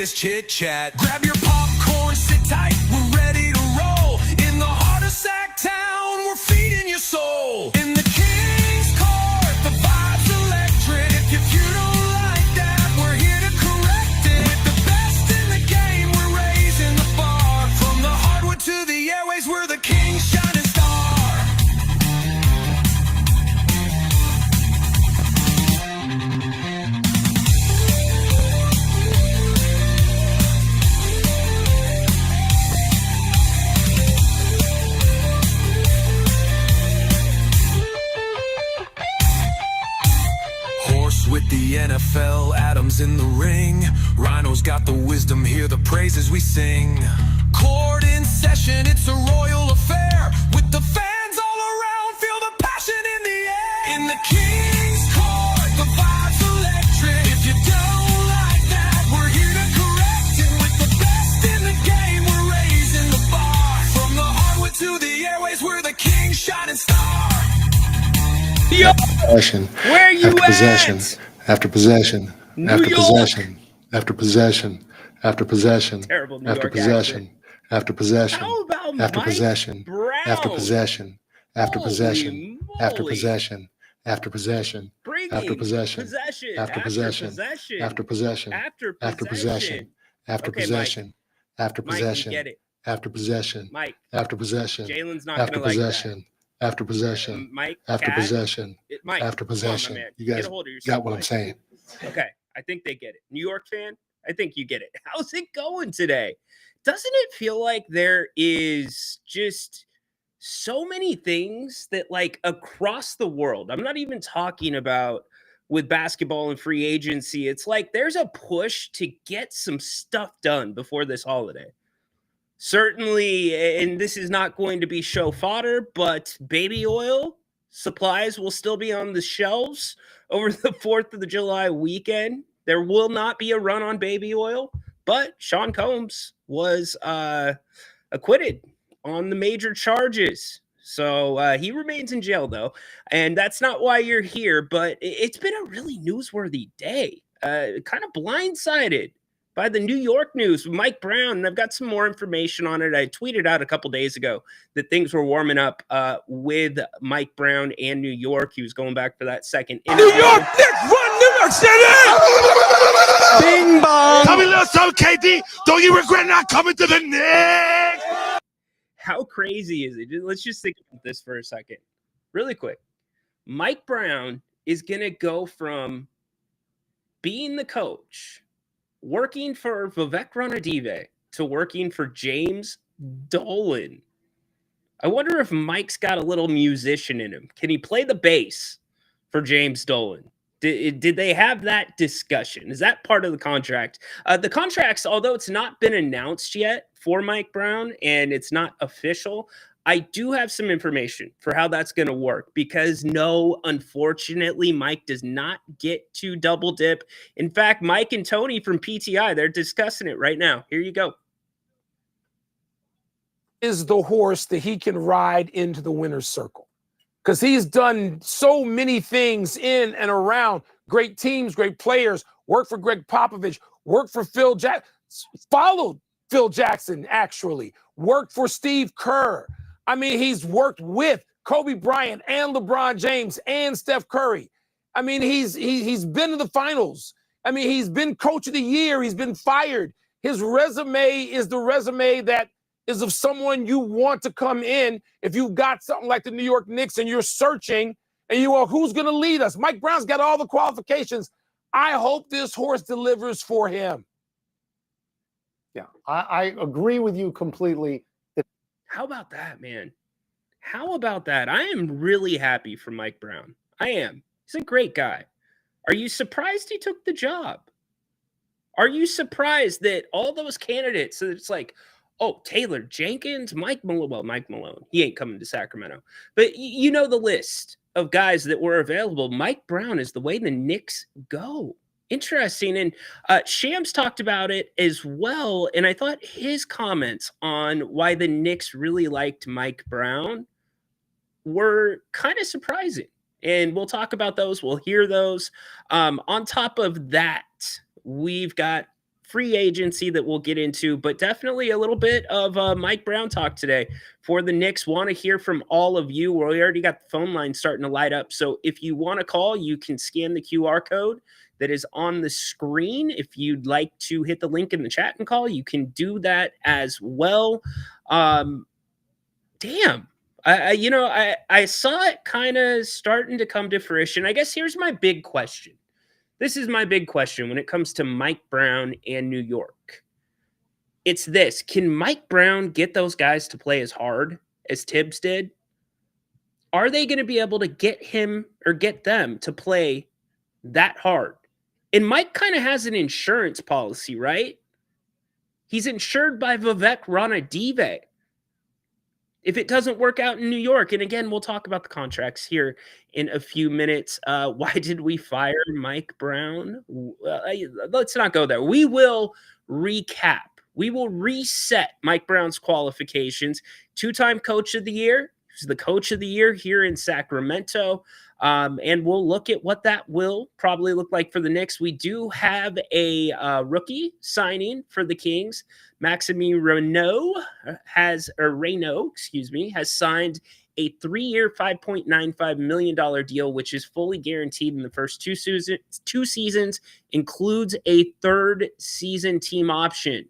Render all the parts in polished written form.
serious chit-chat. Grab your popcorn, sit tight, we're ready to roll. In the heart of Sacktown, we're feeding your soul. In the King's Court, the vibe's electric. If you don't like that, we're here to correct it. With the best in the game, we're raising the bar. From the hardwood to the airways, we're the King's shining star. With the NFL, Adams in the ring. Rhino's got the wisdom, hear the praises we sing. Court in session, it's a royal affair. With the fans all around, feel the passion in the air. In the King's Court, the vibe's electric. If you don't like that, we're here to correct it. With the best in the game, we're raising the bar. From the hardwood to the airways, we're the King's shining star. Yo, Possession. where you After at? possession. After possession. New After York. possession. After possession. After possession. Terrible New After York possession. accent. After possession. How about After Mike possession. Brown? After possession. After Holy possession. After moly. possession. After possession. Bringing After possession. possession. After possession. possession. After possession. After After possession. After Okay, Mike. possession. After Mike, you possession. get it. After possession. Mike, After possession. Jalen's not After going to like that. possession. After possession. Mike, After Cat, possession. Mike, After come on, my possession. man. You guys Get a hold of yourself, got what I'm Mike. saying. Okay, I think they get it. New York fan, I think you get it. How's it going today? Doesn't it feel like there is just so many things that, like, across the world, I'm not even talking about with basketball and free agency, it's like there's a push to get some stuff done before this holiday. Certainly, and this is not going to be show fodder, but baby oil supplies will still be on the shelves over the 4th of July weekend. There will not be a run on baby oil, but Sean Combs was acquitted on the major charges. So he remains in jail, though. And that's not why you're here, but it's been a really newsworthy day. Kind of blindsided by the New York news with Mike Brown, and I've got some more information on it. I tweeted out a couple days ago that things were warming up with Mike Brown and New York. He was going back for that second interview. New York Knicks run New York City! Bing bong! Tell me a little something, KD. Don't you regret not coming to the Knicks? How crazy is it? Let's just think about this for a second. Really quick. Mike Brown is going to go from being the coach, working for Vivek Ranadive, to working for James Dolan. I wonder if Mike's got a little musician in him. Can he play the bass for James Dolan? Did they have that discussion? Is that part of the contract? The contracts, although it's not been announced yet for Mike Brown and it's not official, I do have some information for how that's going to work because no, unfortunately, Mike does not get to double dip. In fact, Mike and Tony from PTI, they're discussing it right now. Here you go. Is the horse that he can ride into the winner's circle because he's done so many things in and around great teams, great players, worked for Greg Popovich, worked for Phil Jackson, followed Phil Jackson, actually, worked for Steve Kerr. I mean, he's worked with Kobe Bryant and LeBron James and Steph Curry. I mean, he's been to the finals. I mean, he's been coach of the year. He's been fired. His resume is the resume that is of someone you want to come in if you've got something like the New York Knicks and you're searching and you are, who's going to lead us? Mike Brown's got all the qualifications. I hope this horse delivers for him. Yeah, I agree with you completely. How about that, man? How about that? I am really happy for Mike Brown. I am. He's a great guy. Are you surprised he took the job? Are you surprised that all those candidates, so it's like, oh, Taylor Jenkins, Mike Malone. Well, Mike Malone, he ain't coming to Sacramento. But you know the list of guys that were available. Mike Brown is the way the Knicks go. Interesting. And Shams talked about it as well. And I thought his comments on why the Knicks really liked Mike Brown were kind of surprising. And we'll talk about those. We'll hear those. On top of that, we've got free agency that we'll get into, but definitely a little bit of Mike Brown talk today for the Knicks. Want to hear from all of you. We already got the phone line starting to light up. So if you want to call, you can scan the QR code that is on the screen. If you'd like to hit the link in the chat and call, you can do that as well. Damn. I saw it kind of starting to come to fruition. I guess here's my big question. This is my big question when it comes to Mike Brown and New York. It's this. Can Mike Brown get those guys to play as hard as Tibbs did? Are they going to be able to get him or get them to play that hard? And Mike kind of has an insurance policy, right? He's insured by Vivek Ranadive. If it doesn't work out in New York, and again, we'll talk about the contracts here in a few minutes. Why did we fire Mike Brown? Let's not go there. We will recap. We will reset Mike Brown's qualifications. Two-time coach of the year. He's the coach of the year here in Sacramento. And we'll look at what that will probably look like for the Knicks. We do have a rookie signing for the Kings. Maxime Reynaud has signed a 3-year, $5.95 million deal, which is fully guaranteed in the first two seasons, includes a third season team option.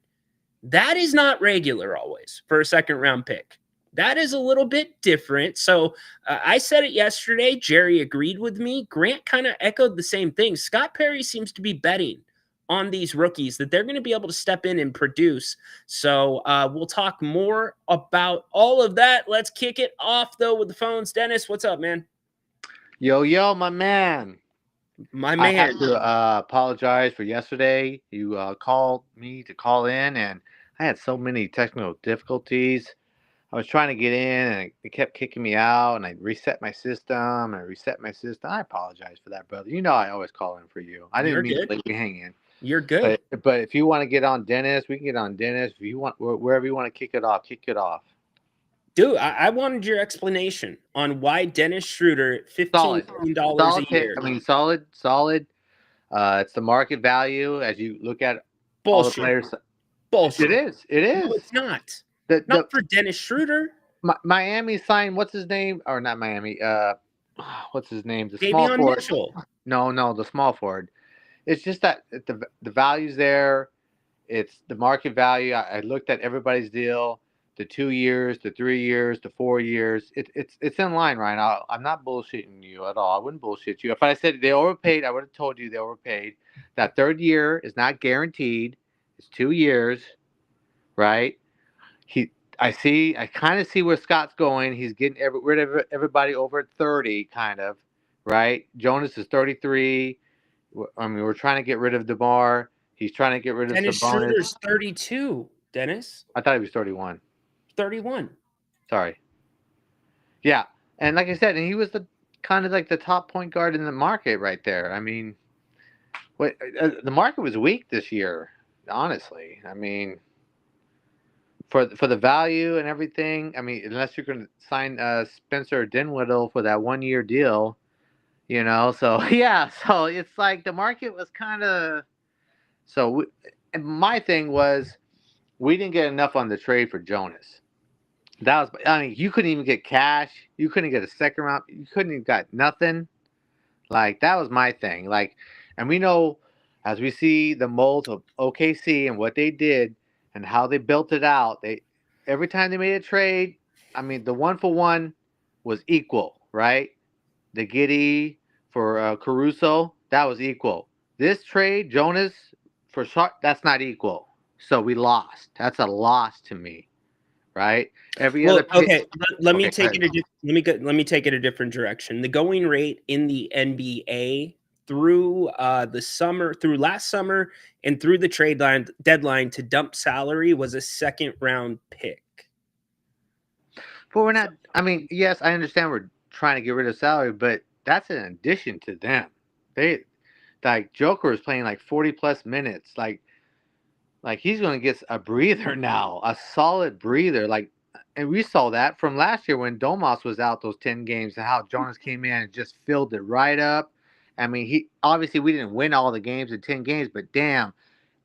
That is not regular always for a second-round pick. That is a little bit different. So I said it yesterday. Jerry agreed with me. Grant kind of echoed the same thing. Scott Perry seems to be betting on these rookies that they're going to be able to step in and produce. So we'll talk more about all of that. Let's kick it off, though, with the phones. Dennis, what's up, man? Yo, my man. My man. I have to apologize for yesterday. You called me to call in, and I had so many technical difficulties. I was trying to get in, and it kept kicking me out, and I reset my system. I apologize for that, brother. You know I always call in for you. I didn't mean to let you hang in. You're good. But if you want to get on Dennis, we can get on Dennis. If you want, wherever you want to kick it off. Dude, I wanted your explanation on why Dennis Schroeder, $15 million a year. I mean, solid. It's the market value as you look at all the players. Bullshit. It is. No, it's not. Not for Dennis Schroeder. Miami signed, what's his name? Or not Miami. What's his name? The Davion small forward. Mitchell. No, the small forward. It's just that the value's there. It's the market value. I looked at everybody's deal, the 2 years, the 3 years, the 4 years. It's in line, Ryan. I'm not bullshitting you at all. I wouldn't bullshit you. If I said they overpaid, I would have told you they overpaid. That third year is not guaranteed. It's 2 years, right? I kind of see where Scott's going. He's getting rid of everybody over 30, kind of, right? Jonas is 33. I mean, we're trying to get rid of DeMar. He's trying to get rid of Dennis Sabonis. Schroeder's 32, Dennis. I thought he was 31. 31. Sorry. Yeah, and like I said, and he was the kind of like the top point guard in the market right there. I mean, the market was weak this year, honestly. I mean, for the value and everything, I mean, unless you're going to sign Spencer Dinwiddie for that 1 year deal, you know. So yeah, so it's like the market was kind of. So and my thing was, we didn't get enough on the trade for Jonas. That was, I mean, you couldn't even get cash. You couldn't get a second round. You couldn't even got nothing. Like, that was my thing. Like, and we know, as we see the molds of OKC and what they did and how they built it out, every time they made a trade, I mean, the 1-for-1 was equal, right? The Giddey for Caruso, that was equal. This trade, Jonas for Sharp, that's not equal. So we lost. That's a loss to me, right? Let me take it a different direction. The going rate in the NBA through last summer and through the trade deadline to dump salary was a second round pick. But we're not. I mean, yes, I understand we're trying to get rid of salary, but that's an addition to them. They, like, Joker is playing like 40 plus minutes. Like he's going to get a breather now, a solid breather. Like, and we saw that from last year when Domas was out those 10 games and how Jonas came in and just filled it right up. I mean, we didn't win all the games in 10 games, but damn,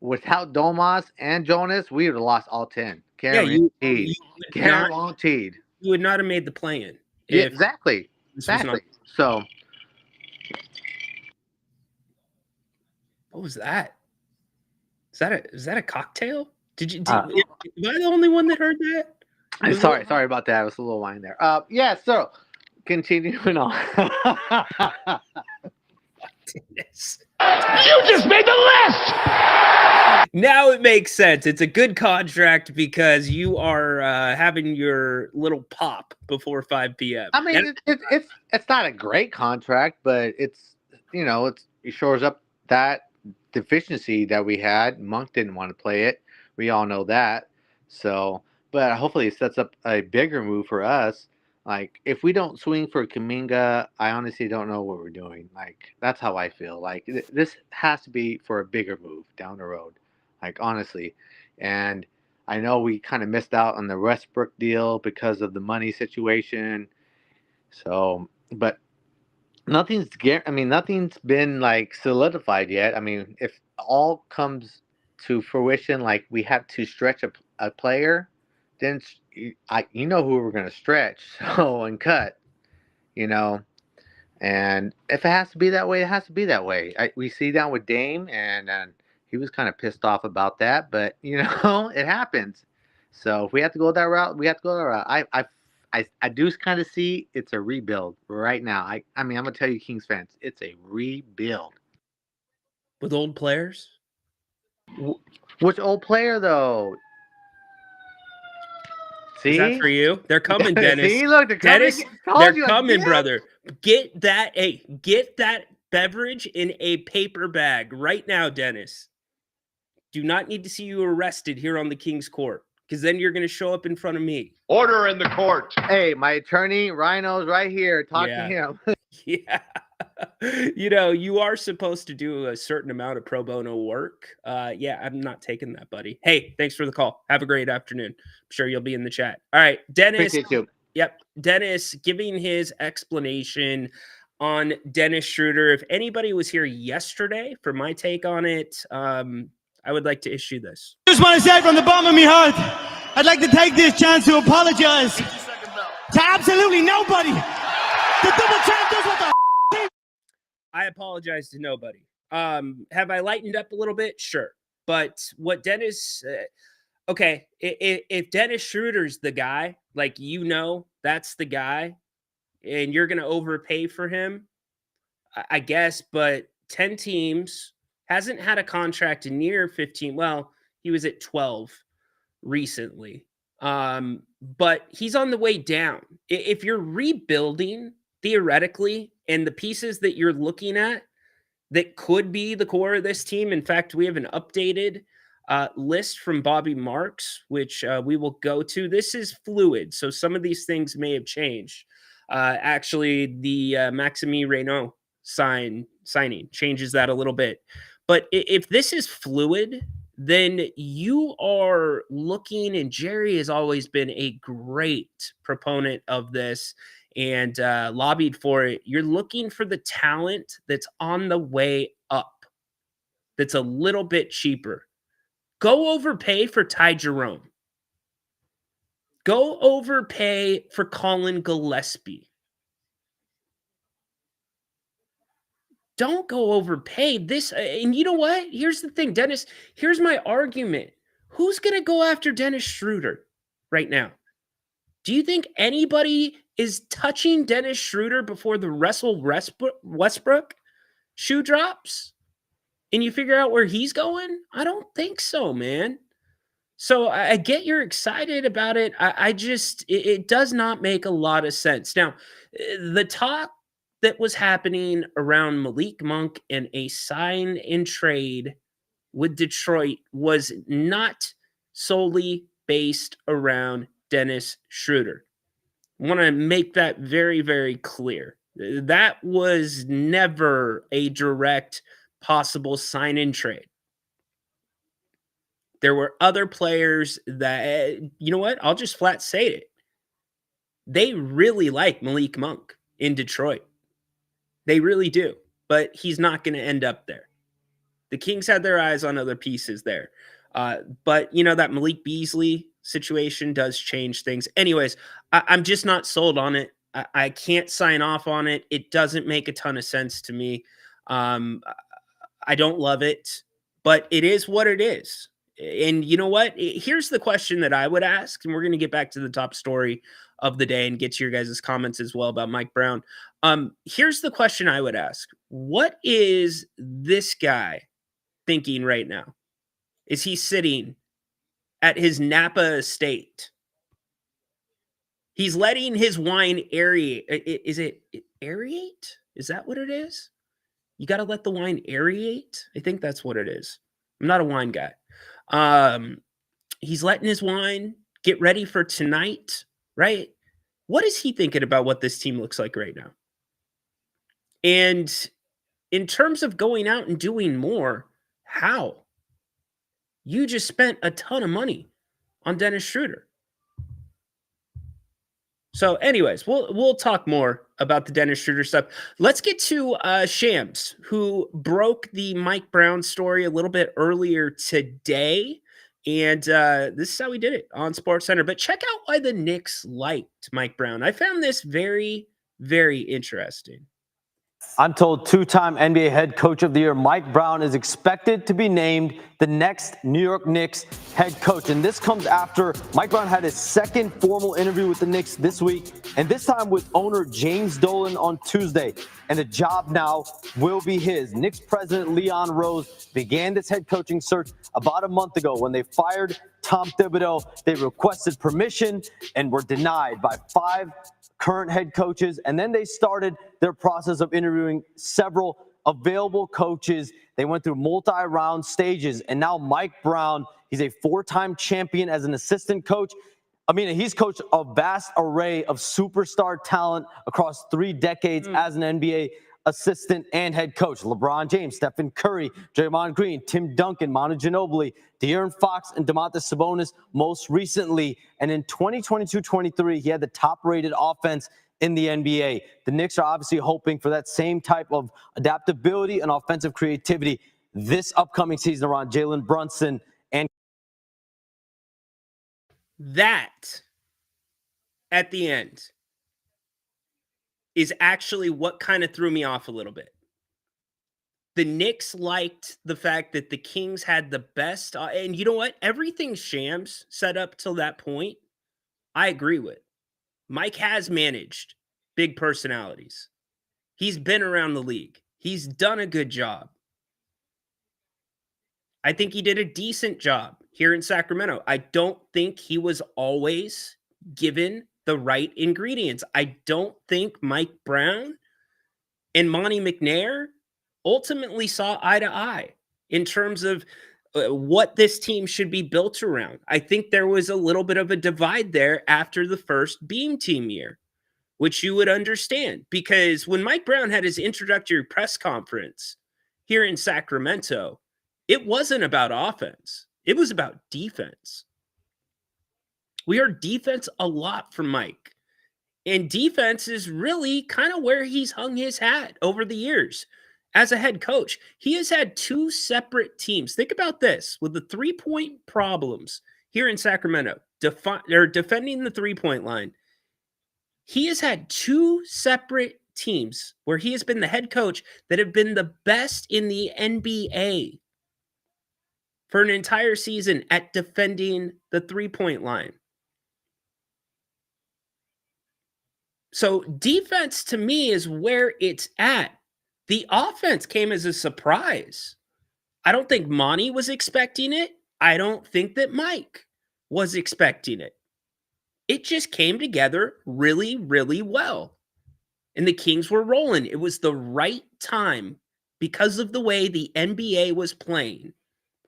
without Domas and Jonas, we would have lost all 10. Yeah, you Guaranteed. would not, Guaranteed. you would not have made the play-in. Yeah, If exactly. this was not. Exactly. So, What was that? Is that a cocktail? Am Uh, I the only one that heard that? Was sorry about that. It was a little wine there. Yeah. So, continuing on. Goodness. You just made the list. Now it makes sense. It's a good contract because you are having your little pop before 5 p.m. I mean, it's not a great contract, but it shores up that deficiency that we had. Monk didn't want to play it. We all know that. So, but hopefully it sets up a bigger move for us. Like, if we don't swing for Kuminga, I honestly don't know what we're doing. Like, that's how I feel. Like, this has to be for a bigger move down the road. Like, honestly. And I know we kind of missed out on the Westbrook deal because of the money situation. So, but nothing's been like solidified yet. I mean, if all comes to fruition, like we have to stretch a player, then you know who we're going to stretch and cut, and if it has to be that way, it has to be that way. We see that with Dame, and he was kind of pissed off about that, but it happens. So if we have to go that route, we have to go that route. I do kind of see it's a rebuild right now. I mean, I'm gonna tell you, Kings fans, it's a rebuild. With old players? Which old player though? See? Is that for you? They're coming, Dennis. See, look, they're Dennis, coming. they're coming, brother. Get that beverage in a paper bag right now, Dennis. Do not need to see you arrested here on the King's Court, because then you're going to show up in front of me. Order in the court. Hey, my attorney, Rhino's right here. Talk to him. Yeah. You are supposed to do a certain amount of pro bono work. Yeah, I'm not taking that, buddy. Hey, thanks for the call. Have a great afternoon. I'm sure you'll be in the chat. All right, Dennis. Appreciate you. Yep. Dennis giving his explanation on Dennis Schroeder. If anybody was here yesterday for my take on it, I would like to issue this. Just want to say from the bottom of my heart, I'd like to take this chance to apologize to absolutely nobody. The double champ does what the I apologize to nobody. Have I lightened up a little bit? Sure. But what Dennis, okay, if Dennis Schroeder's the guy, like, that's the guy, and you're going to overpay for him, I guess, but 10 teams, hasn't had a contract in near 15. Well, he was at 12 recently. But he's on the way down. If you're rebuilding, theoretically, and the pieces that you're looking at that could be the core of this team. In fact, we have an updated list from Bobby Marks, which we will go to. This is fluid, so some of these things may have changed. Actually, the Maxime Reynaud signing changes that a little bit. But if this is fluid, then you are looking, and Jerry has always been a great proponent of this and lobbied for it. You're looking for the talent that's on the way up, that's a little bit cheaper. Go overpay for Ty Jerome. Go overpay for Colin Gillespie. Don't go overpay this. And you know what? Here's the thing, Dennis. Here's my argument. Who's going to go after Dennis Schroeder right now? Do you think anybody is touching Dennis Schroeder before the Russell Westbrook shoe drops and you figure out where he's going? I don't think so, man. So I get you're excited about it. It does not make a lot of sense. Now, the talk that was happening around Malik Monk and a sign and trade with Detroit was not solely based around Dennis Schroeder. I want to make that very, very clear. That was never a direct possible sign and trade. There were other players that, you know what? I'll just flat say it. They really like Malik Monk in Detroit. They really do. But he's not going to end up there. The Kings had their eyes on other pieces there. But, that Malik Beasley situation does change things. Anyways, I'm just not sold on it. I can't sign off on it. It doesn't make a ton of sense to me. I don't love it, but it is what it is. And you know what? Here's the question that I would ask, and we're going to get back to the top story of the day and get to your guys' comments as well about Mike Brown. Here's the question I would ask. What is this guy thinking right now? Is he sitting at his Napa estate? He's letting his wine aerate. Is it aerate? Is that what it is? You got to let the wine aerate? I think that's what it is. I'm not a wine guy. He's letting his wine get ready for tonight, right? What is he thinking about what this team looks like right now? And in terms of going out and doing more, how? You just spent a ton of money on Dennis Schroeder. So anyways, we'll talk more about the Dennis Schroeder stuff. Let's get to Shams, who broke the Mike Brown story a little bit earlier today. And this is how we did it on SportsCenter. But check out why the Knicks liked Mike Brown. I found this very, very interesting. I'm told two-time NBA head coach of the year Mike Brown is expected to be named the next New York Knicks head coach. And this comes after Mike Brown had his second formal interview with the Knicks this week, and this time with owner James Dolan on Tuesday. And the job now will be his. Knicks president Leon Rose began this head coaching search about a month ago. When they fired Tom Thibodeau, they requested permission and were denied by 5 current head coaches, and then they started their process of interviewing several available coaches. They went through multi-round stages, and now Mike Brown, he's a 4-time champion as an assistant coach. I mean, he's coached a vast array of superstar talent across 3 decades as an NBA assistant and head coach. LeBron James, Stephen Curry, Draymond Green, Tim Duncan, Manu Ginobili, De'Aaron Fox, and Domantas Sabonis most recently. And in 2022-23, he had the top-rated offense in the NBA. The Knicks are obviously hoping for that same type of adaptability and offensive creativity this upcoming season around Jalen Brunson and that at the end is actually what kind of threw me off a little bit. The Knicks liked the fact that the Kings had the best, and you know what? Everything Shams set up till that point, I agree with. Mike has managed big personalities. He's been around the league. He's done a good job. I think he did a decent job here in Sacramento. I don't think he was always given the right ingredients. I don't think Mike Brown and Monty McNair ultimately saw eye to eye in terms of what this team should be built around. I think there was a little bit of a divide there after the first Beam Team year, which you would understand, because when Mike Brown had his introductory press conference here in Sacramento, it wasn't about offense. It was about defense. We heard defense a lot from Mike. And defense is really kind of where he's hung his hat over the years as a head coach. He has had 2 separate teams. Think about this. With the 3-point problems here in Sacramento, defending the 3-point line, he has had 2 separate teams where he has been the head coach that have been the best in the NBA for an entire season at defending the 3-point line. So defense to me is where it's at. The offense came as a surprise. I don't think Monty was expecting it. I don't think that Mike was expecting it. It just came together really, really well. And the Kings were rolling. It was the right time because of the way the NBA was playing.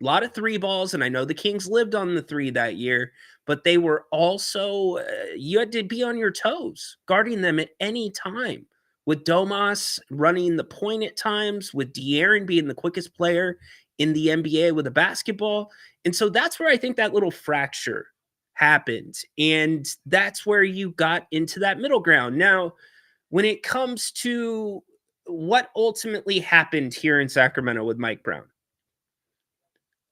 A lot of 3 balls, and I know the Kings lived on the 3 that year, but they were also, you had to be on your toes, guarding them at any time. With Domas running the point at times, with De'Aaron being the quickest player in the NBA with a basketball. And so that's where I think that little fracture happened. And that's where you got into that middle ground. Now, when it comes to what ultimately happened here in Sacramento with Mike Brown,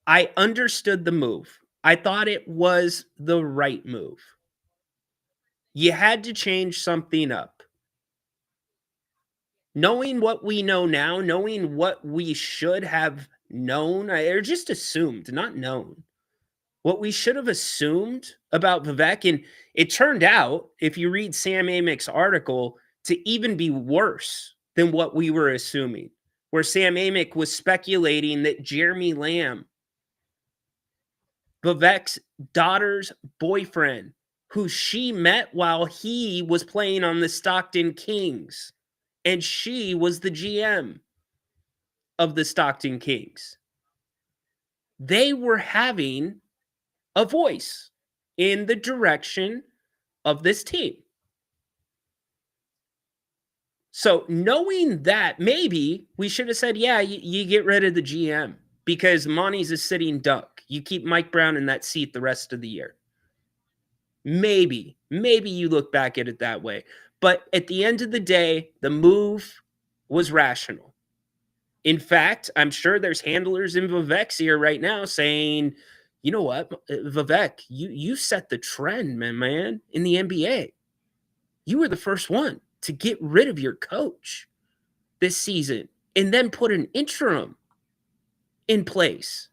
I understood the move. I thought it was the right move. You had to change something up. Knowing what we know now, knowing what we should have known, or just assumed, not known, what we should have assumed about Vivek, and it turned out, if you read Sam Amick's article, to even be worse than what we were assuming, where Sam Amick was speculating that Jeremy Lamb, Vivek's daughter's boyfriend, who she met while he was playing on the Stockton Kings, and she was the GM of the Stockton Kings. They were having a voice in the direction of this team. So knowing that, maybe we should have said, yeah, you get rid of the GM because Monty's a sitting duck. You keep Mike Brown in that seat the rest of the year. Maybe you look back at it that way. But at the end of the day, the move was rational. In fact, I'm sure there's handlers in Vivek's ear right now saying, you know what, Vivek, you set the trend, man, in the NBA. You were the first one to get rid of your coach this season and then put an interim in place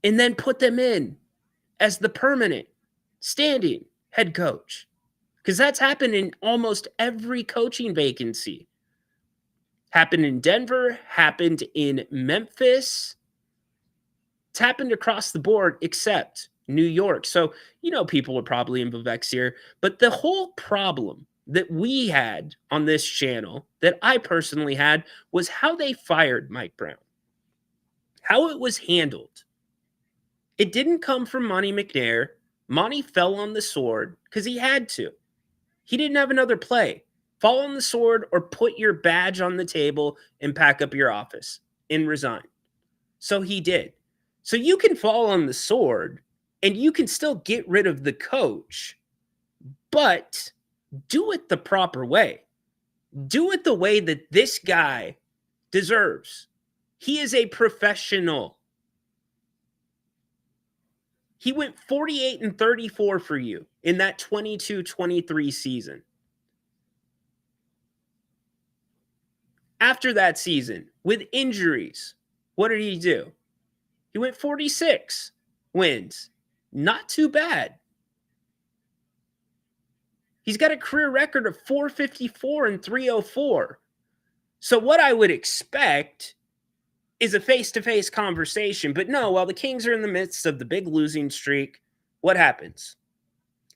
and then put them in as the permanent standing head coach. Because that's happened in almost every coaching vacancy. Happened in Denver, happened in Memphis. It's happened across the board except New York. So, people are probably in Vivek's ear. But the whole problem that we had on this channel, that I personally had, was how they fired Mike Brown. How it was handled. It didn't come from Monty McNair. Monty fell on the sword because he had to. He didn't have another play. Fall on the sword or put your badge on the table and pack up your office and resign. So he did. So you can fall on the sword and you can still get rid of the coach, but do it the proper way. Do it the way that this guy deserves. He is a professional. He went 48-34 for you in that 22-23 season. After that season, with injuries, what did he do? He went 46 wins. Not too bad. He's got a career record of 454 and 304. So what I would expect is a face-to-face conversation. But no, while the Kings are in the midst of the big losing streak, what happens?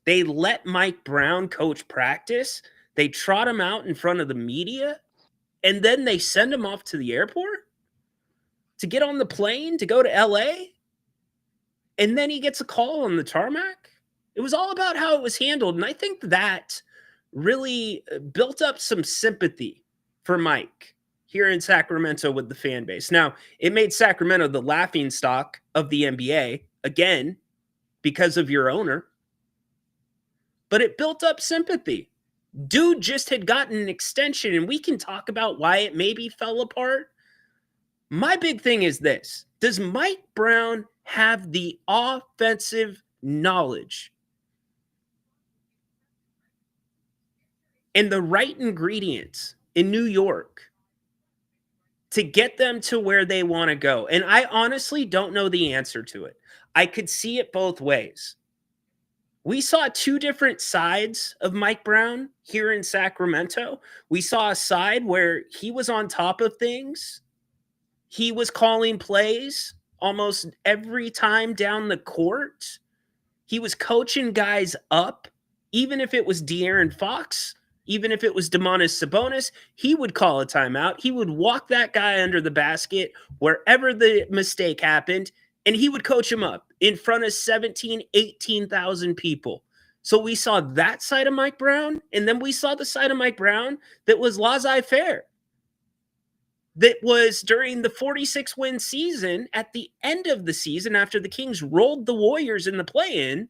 They let Mike Brown coach practice. They trot him out in front of the media. And then they send him off to the airport to get on the plane to go to LA. And then he gets a call on the tarmac. It was all about how it was handled. And I think that really built up some sympathy for Mike here in Sacramento with the fan base. Now, it made Sacramento the laughingstock of the NBA, again, because of your owner. But it built up sympathy. Dude just had gotten an extension, and we can talk about why it maybe fell apart. My big thing is this. Does Mike Brown have the offensive knowledge and the right ingredients in New York to get them to where they want to go? And I honestly don't know the answer to it. I could see it both ways. We saw two different sides of Mike Brown here in Sacramento. We saw a side where he was on top of things. He was calling plays almost every time down the court. He was coaching guys up, even if it was De'Aaron Fox, even if it was Domantas Sabonis, he would call a timeout. He would walk that guy under the basket wherever the mistake happened, and he would coach him up in front of 17, 18,000 people. So we saw that side of Mike Brown, and then we saw the side of Mike Brown that was laissez-faire. That was during the 46-win season, at the end of the season, after the Kings rolled the Warriors in the play-in,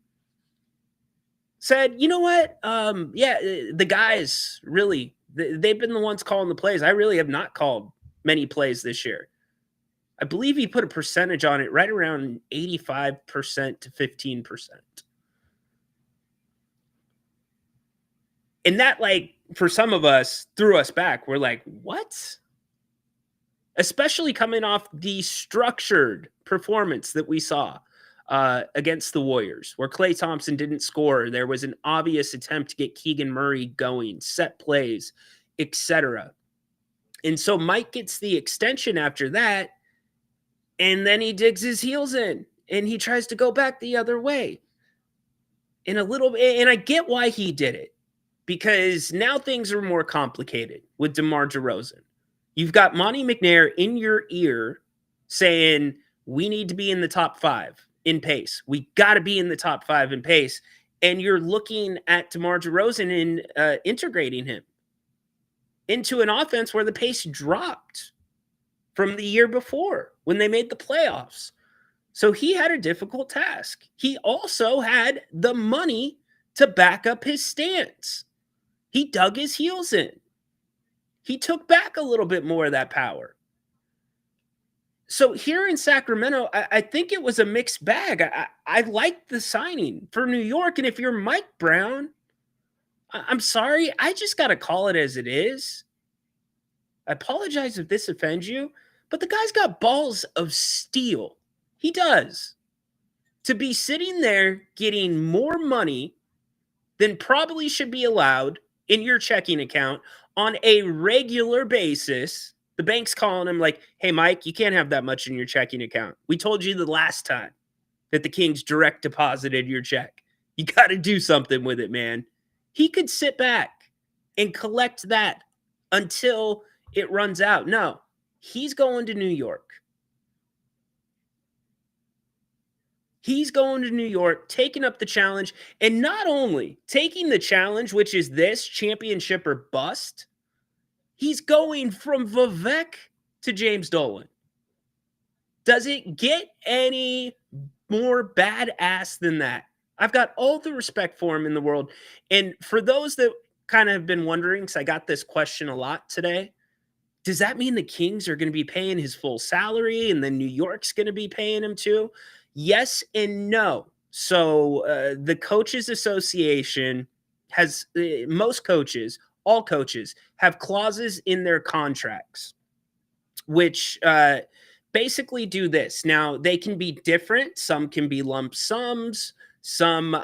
said, you know what? The guys really, they've been the ones calling the plays. I really have not called many plays this year. I believe he put a percentage on it right around 85% to 15%. And that, like, for some of us, threw us back. We're like, what? Especially coming off the structured performance that we saw against the Warriors, where Klay Thompson didn't score. There was an obvious attempt to get Keegan Murray going, set plays, etc. And so Mike gets the extension after that, and then he digs his heels in, and he tries to go back the other way. And I get why he did it, because now things are more complicated with DeMar DeRozan. You've got Monty McNair in your ear saying, we need to be in the top 5 in pace. We got to be in the top 5 in pace. And you're looking at DeMar DeRozan and integrating him into an offense where the pace dropped from the year before when they made the playoffs. So he had a difficult task. He also had the money to back up his stance. He dug his heels in. He took back a little bit more of that power. So here in Sacramento, I think it was a mixed bag. I liked the signing for New York. And if you're Mike Brown, I'm sorry, I just got to call it as it is. I apologize if this offends you, but the guy's got balls of steel. He does. To be sitting there getting more money than probably should be allowed in your checking account on a regular basis. The bank's calling him like, hey, Mike, you can't have that much in your checking account. We told you the last time that the Kings direct deposited your check. You got to do something with it, man. He could sit back and collect that until it runs out. No, he's going to New York. He's going to New York, taking up the challenge, and not only taking the challenge, which is this championship or bust, he's going from Vivek to James Dolan. Does it get any more badass than that? I've got all the respect for him in the world. And for those that kind of have been wondering, because I got this question a lot today, does that mean the Kings are going to be paying his full salary and then New York's going to be paying him too? Yes and no. So the Coaches Association has most coaches, all coaches, have clauses in their contracts, which basically do this. Now, they can be different. Some can be lump sums. Some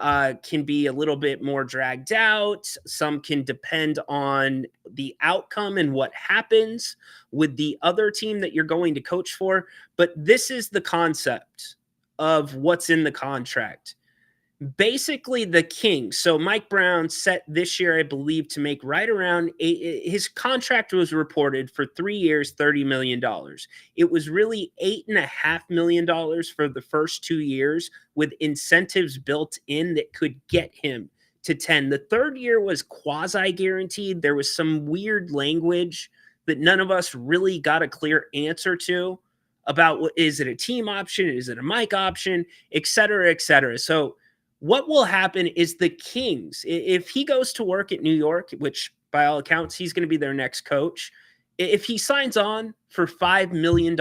can be a little bit more dragged out. Some can depend on the outcome and what happens with the other team that you're going to coach for. But this is the concept of what's in the contract. Basically, the Kings. So Mike Brown set this year, I believe, to make right around his contract was reported for 3 years, $30 million. It was really $8.5 million for the first 2 years with incentives built in that could get him to 10. The third year was quasi-guaranteed. There was some weird language that none of us really got a clear answer to about is it a team option? Is it a Mike option? Et cetera, et cetera. So what will happen is the Kings, if he goes to work at New York, which by all accounts, he's going to be their next coach. If he signs on for $5 million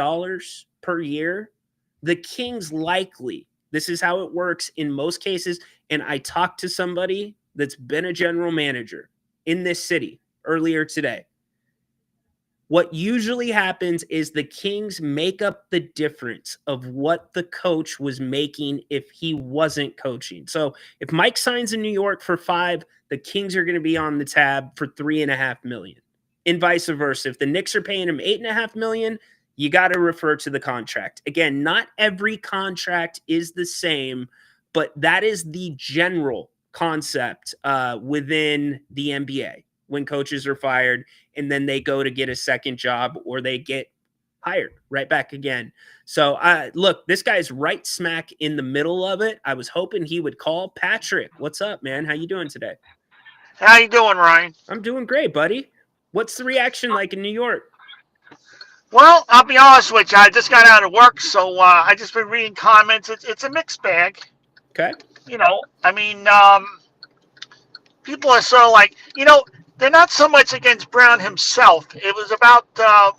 per year, the Kings likely, this is how it works in most cases. And I talked to somebody that's been a general manager in this city earlier today. What usually happens is the Kings make up the difference of what the coach was making if he wasn't coaching. So if Mike signs in New York for 5, the Kings are going to be on the tab for $3.5 million. And vice versa. If the Knicks are paying him $8.5 million, you got to refer to the contract. Again, not every contract is the same, but that is the general concept within the NBA. When coaches are fired and then they go to get a second job or they get hired right back again. So look, this guy's right smack in the middle of it. I was hoping he would call. Patrick, what's up, man? How you doing today? How you doing, Ryan? I'm doing great, buddy. What's the reaction like in New York? Well, I'll be honest with you. I just got out of work, so I just been reading comments. It's a mixed bag. Okay. You know, I mean, people are sort of like, they're not so much against Brown himself. It was about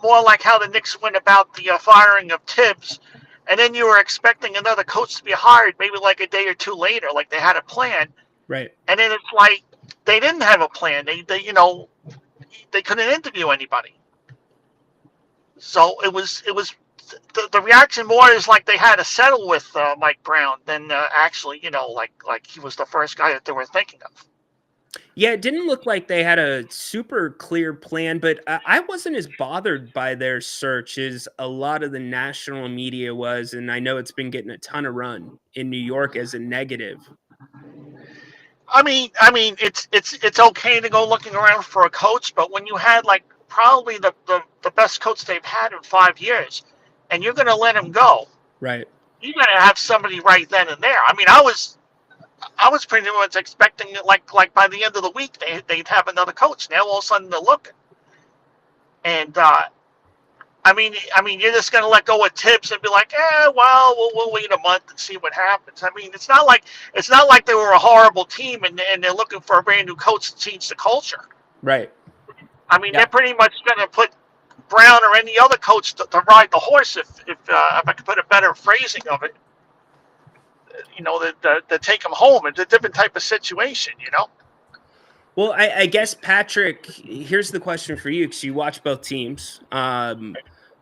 more like how the Knicks went about the firing of Tibbs. And then you were expecting another coach to be hired maybe like a day or two later, like they had a plan. Right. And then it's like they didn't have a plan. They you know, they couldn't interview anybody. So it was the reaction more is like they had to settle with Mike Brown than actually, you know, like he was the first guy that they were thinking of. Yeah, it didn't look like they had a super clear plan, but I wasn't as bothered by their search as a lot of the national media was, and I know it's been getting a ton of run in New York as a negative. I mean, it's okay to go looking around for a coach, but when you had like probably the best coach they've had in 5 years, and you're going to let him go, Right. you got to have somebody right then and there. I mean, I was pretty much expecting it like by the end of the week they'd have another coach. Now all of a sudden they're looking, and I mean, you're just going to let go of Tibbs and be like, well, we'll wait a month and see what happens. I mean, it's not like they were a horrible team and they're looking for a brand new coach to change the culture. Right. I mean, they're pretty much going to put Brown or any other coach to ride the horse, if I could put a better phrasing of it. You know, that take them home. It's a different type of situation, you know? Well, I guess, Patrick, here's the question for you, because you watch both teams.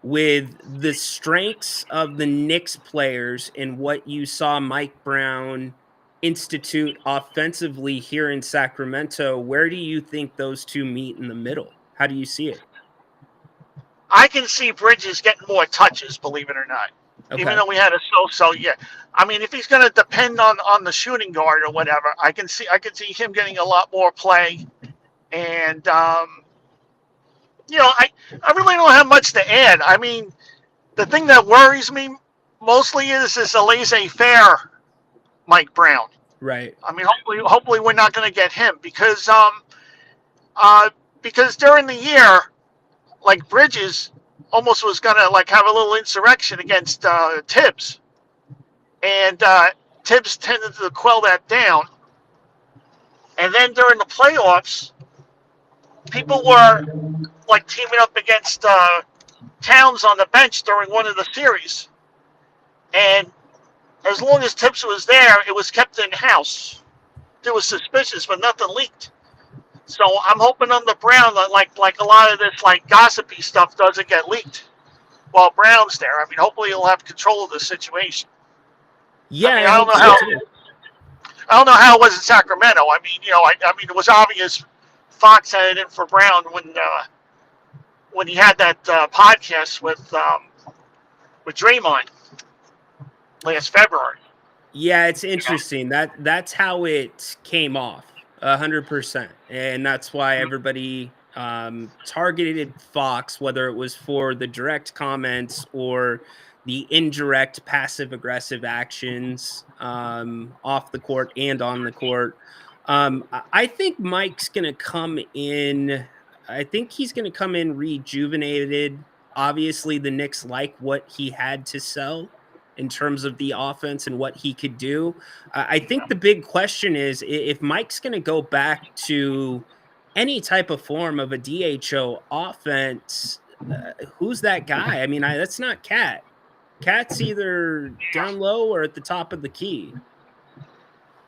With the strengths of the Knicks players and what you saw Mike Brown institute offensively here in Sacramento, where do you think those two meet in the middle? How do you see it? I can see Bridges getting more touches, believe it or not. Okay. Even though we had a so-so, yeah. I mean, if he's going to depend on the shooting guard or whatever, I can see him getting a lot more play. And you know, I really don't have much to add. I mean, the thing that worries me mostly is a laissez-faire Mike Brown. Right. I mean, hopefully we're not going to get him because during the year, like Bridges almost was going to like have a little insurrection against Tibbs, and Tibbs tended to quell that down. And then during the playoffs, people were like teaming up against Towns on the bench during one of the series, and as long as Tibbs was there, it was kept in house. It was suspicious, but nothing leaked. So I'm hoping on the Brown that like a lot of this like gossipy stuff doesn't get leaked while Brown's there. I mean, hopefully he'll have control of the situation. Yeah, I mean, I don't know how it was in Sacramento. I mean, you know, I mean, it was obvious Fox had it in for Brown when he had that podcast with Draymond last February. Yeah, it's interesting. That's how it came off, 100%, and that's why everybody targeted Fox, whether it was for the direct comments or the indirect passive-aggressive actions off the court and on the court. I think Mike's going to come in. I think he's going to come in rejuvenated. Obviously, the Knicks like what he had to sell in terms of the offense and what he could do. I think the big question is if Mike's going to go back to any type of form of a DHO offense, who's that guy? I mean, that's not Cat. Cat's either down low or at the top of the key.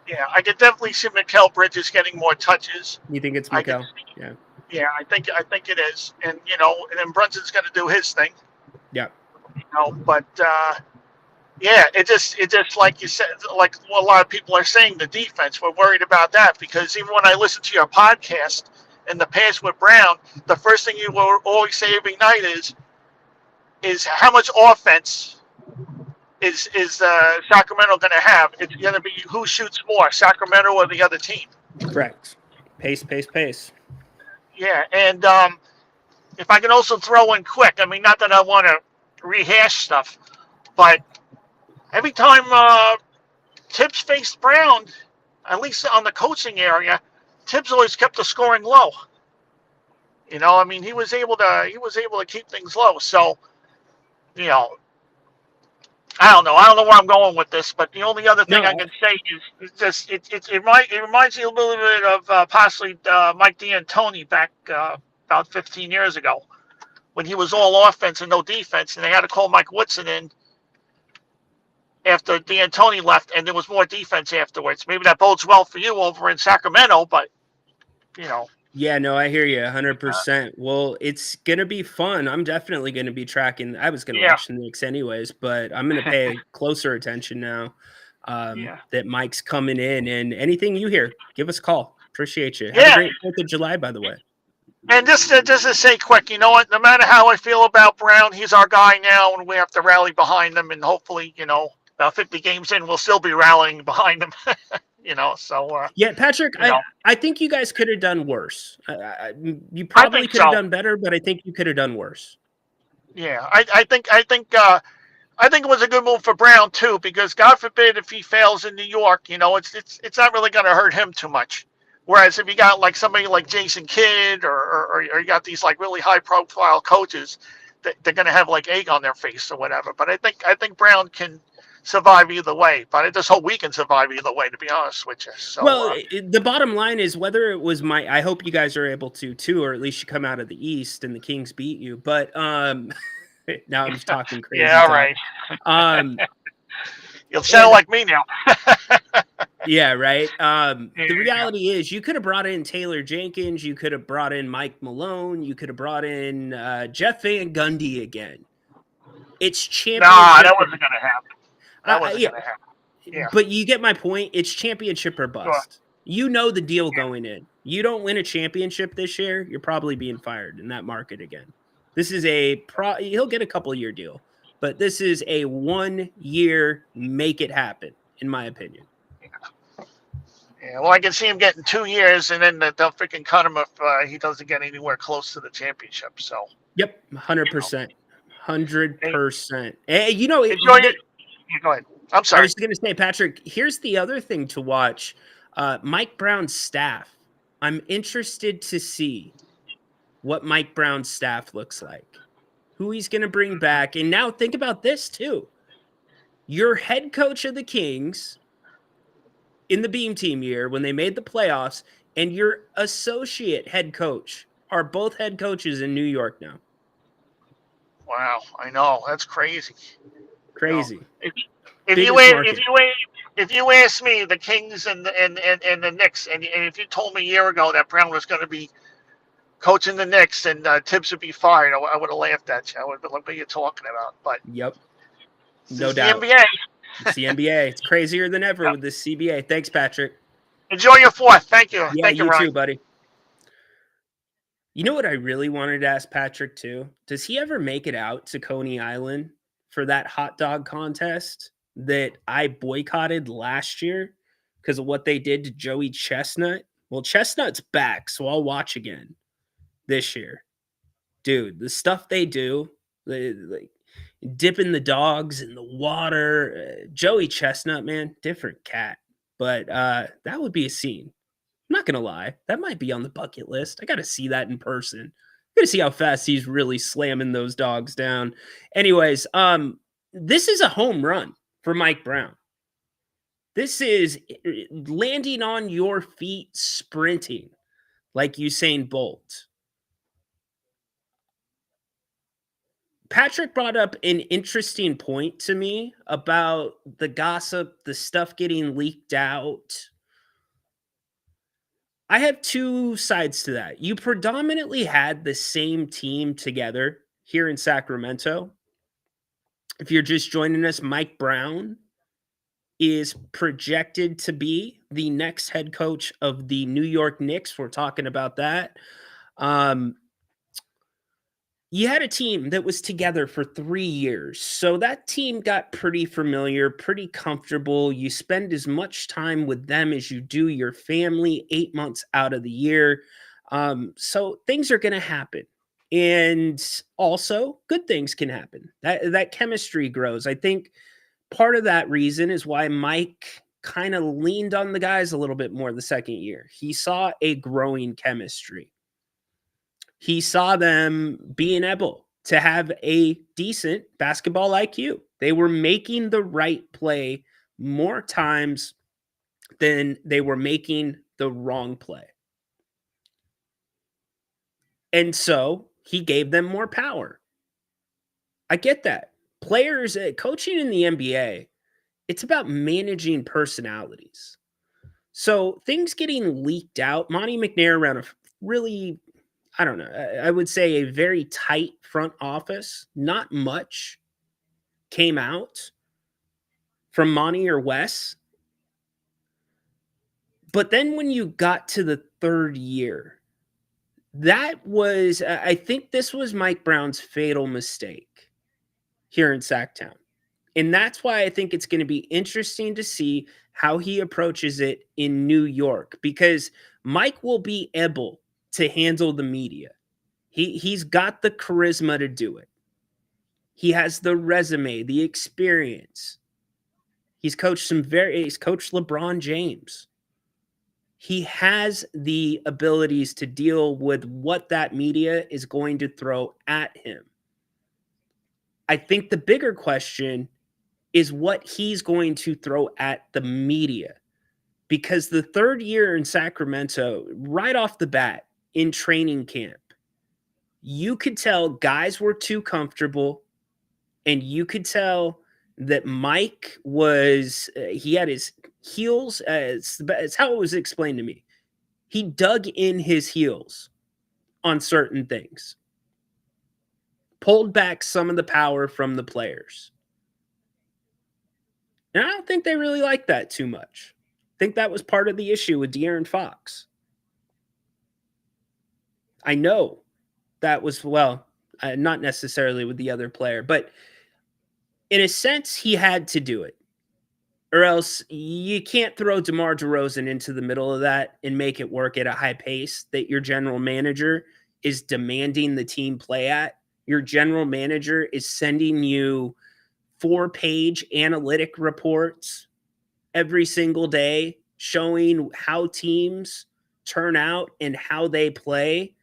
Yeah, I could definitely see Mikal Bridges getting more touches. You think it's Mikal? Yeah. Yeah, I think it is, and you know, and then Brunson's going to do his thing. Yeah. You know, but yeah, it just like you said, like what a lot of people are saying, the defense. We're worried about that because even when I listen to your podcast in the past with Brown, the first thing you will always say every night is how much offense is Sacramento going to have? It's going to be who shoots more, Sacramento or the other team. Correct. Pace. Yeah, and if I can also throw in quick, I mean, not that I want to rehash stuff, but every time Tibbs faced Brown, at least on the coaching area, Tibbs always kept the scoring low. You know, I mean, he was able to keep things low. So, you know, I don't know. I don't know where I'm going with this, but the only other thing No, I can say is just it reminds me a little bit of possibly Mike D'Antoni back about 15 years ago when he was all offense and no defense, and they had to call Mike Woodson in after D'Antoni left, and there was more defense afterwards. Maybe that bodes well for you over in Sacramento, but you know. yeah, no, I hear you 100%. Well, it's gonna be fun. I'm definitely gonna be tracking. I was gonna Yeah. watch the Knicks anyways, but I'm gonna pay closer attention now Yeah. that Mike's coming in. And anything you hear, give us a call. Appreciate you. Have Yeah. a great 4th of July, by the way. And just to say quick, you know what? No matter how I feel about Brown, he's our guy now, and we have to rally behind him. And hopefully, you know, about 50 games in, we'll still be rallying behind him. You know, so Yeah, Patrick, you know. I think you guys could have done worse. You probably think could have so. done better, but I think you could have done worse. Yeah, I think it was a good move for Brown too, because God forbid if he fails in New York, you know, it's not really going to hurt him too much. Whereas if you got like somebody like Jason Kidd or you got these like really high profile coaches, they're going to have like egg on their face or whatever. But I think Brown can survive either way. But I just hope we can survive either way, to be honest with you. So Well, the bottom line is whether it was I hope you guys are able to too, or at least you come out of the East and the Kings beat you. But now I'm just talking crazy. yeah, all talk. right. You'll sound like me now. Yeah, right. The reality is you could have brought in Taylor Jenkins, you could have brought in Mike Malone, you could have brought in Jeff Van Gundy again. It's championship. Nah, that wasn't going to happen. That wasn't going to happen. Yeah. But you get my point. It's championship or bust. Sure. You know the deal going in. You don't win a championship this year, you're probably being fired in that market again. This is he'll get a couple-year deal, but this is a 1-year make it happen, in my opinion. Yeah, well, I can see him getting 2 years, and then they'll freaking cut him if he doesn't get anywhere close to the championship. So. Yep, 100%, 100%. Hey, you know, Enjoy it. Yeah, go ahead. I'm sorry. I was going to say, Patrick, here's the other thing to watch. Mike Brown's staff. I'm interested to see what Mike Brown's staff looks like, who he's going to bring back. And now think about this, too. Your head coach of the Kings in the Beam Team year when they made the playoffs and your associate head coach are both head coaches in New York now. Wow, I know. That's crazy. Crazy. You know, if you ask me, the Kings and the Knicks, and if you told me a year ago that Brown was going to be coaching the Knicks and Tibbs would be fired, I would have laughed at you. I would have been like, what are you talking about? But yep, no The doubt. NBA. It's the NBA. It's crazier than ever with this CBA. Thanks, Patrick. Enjoy your 4th. Thank you. Yeah, Thank you, you Ryan. too, buddy. You know what I really wanted to ask Patrick too? Does he ever make it out to Coney Island for that hot dog contest that I boycotted last year because of what they did to Joey Chestnut? Well, Chestnut's back, so I'll watch again this year. Dude, the stuff they do, like dipping the dogs in the water. Joey Chestnut, man, different cat. But that would be a scene. I'm not going to lie. That might be on the bucket list. I got to see that in person. I got to see how fast he's really slamming those dogs down. Anyways, this is a home run for Mike Brown. This is landing on your feet, sprinting like Usain Bolt. Patrick brought up an interesting point to me about the gossip, the stuff getting leaked out. I have two sides to that. You predominantly had the same team together here in Sacramento. If you're just joining us, Mike Brown is projected to be the next head coach of the New York Knicks. We're talking about that. You had a team that was together for 3 years. So that team got pretty familiar, pretty comfortable. You spend as much time with them as you do your family 8 months out of the year. So things are going to happen. And also good things can happen. That chemistry grows. I think part of that reason is why Mike kind of leaned on the guys a little bit more the second year. He saw a growing chemistry. He saw them being able to have a decent basketball IQ. They were making the right play more times than they were making the wrong play. And so he gave them more power. I get that. Players, coaching in the NBA, it's about managing personalities. So things getting leaked out, Monty McNair ran a really, I don't know, I would say a very tight front office. Not much came out from Monty or Wes. But then when you got to the third year, that was, I think this was Mike Brown's fatal mistake here in Sacktown. And that's why I think it's going to be interesting to see how he approaches it in New York, because Mike will be able to handle the media. He's got the charisma to do it. He has the resume, the experience. He's coached LeBron James. He has the abilities to deal with what that media is going to throw at him. I think the bigger question is what he's going to throw at the media, because the third year in Sacramento, right off the bat in training camp, you could tell guys were too comfortable, and you could tell that Mike was, he had his heels, it's how it was explained to me. He dug in his heels on certain things, pulled back some of the power from the players. And I don't think they really liked that too much. I think that was part of the issue with De'Aaron Fox. I know that was, well, not necessarily with the other player, but in a sense, he had to do it. Or else you can't throw DeMar DeRozan into the middle of that and make it work at a high pace that your general manager is demanding the team play at. Your general manager is sending you 4-page analytic reports every single day showing how teams turn out and how they play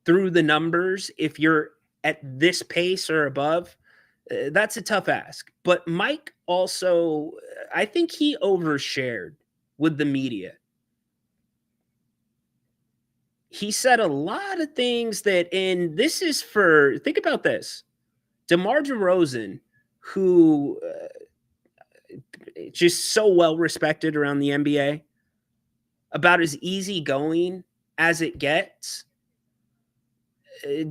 through the numbers. If you're at this pace or above, that's a tough ask. But Mike also, I think he overshared with the media. He said a lot of things that, and this is for, think about this. DeMar DeRozan, who just so well respected around the NBA, about as easygoing as it gets,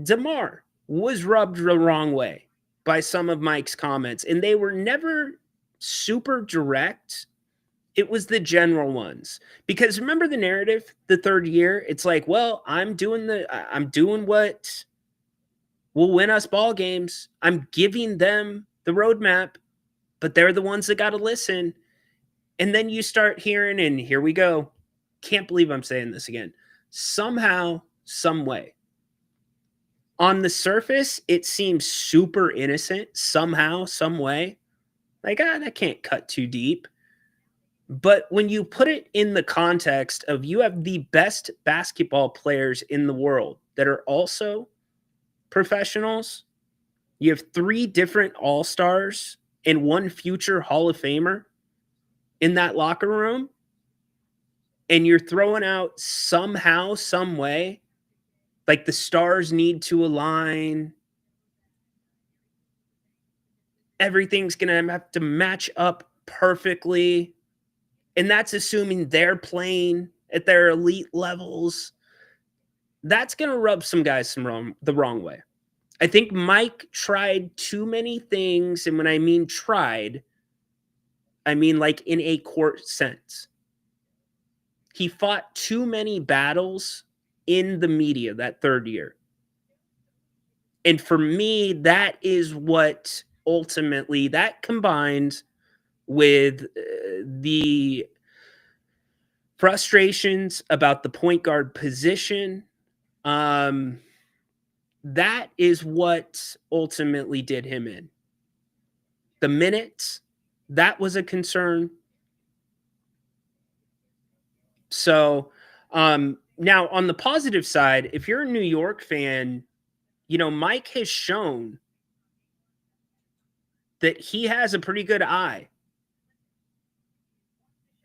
DeMar was rubbed the wrong way by some of Mike's comments, and they were never super direct. It was the general ones, because remember the narrative, the third year, it's like, well, I'm doing what will win us ball games. I'm giving them the roadmap, but they're the ones that got to listen. And then you start hearing, and here we go. Can't believe I'm saying this again. Somehow, some way. On the surface, it seems super innocent, somehow, some way. Like, that can't cut too deep. But when you put it in the context of you have the best basketball players in the world that are also professionals, you have 3 different all-stars and 1 future Hall of Famer in that locker room, and you're throwing out somehow, some way, like the stars need to align. Everything's going to have to match up perfectly. And that's assuming they're playing at their elite levels. That's going to rub some guys the wrong way. I think Mike tried too many things. And when I mean tried, I mean like in a court sense. He fought too many battles in the media that third year. And for me, that is what ultimately, that combined with the frustrations about the point guard position, that is what ultimately did him in. The minutes, that was a concern. So now on the positive side, if you're a New York fan, Mike has shown that he has a pretty good eye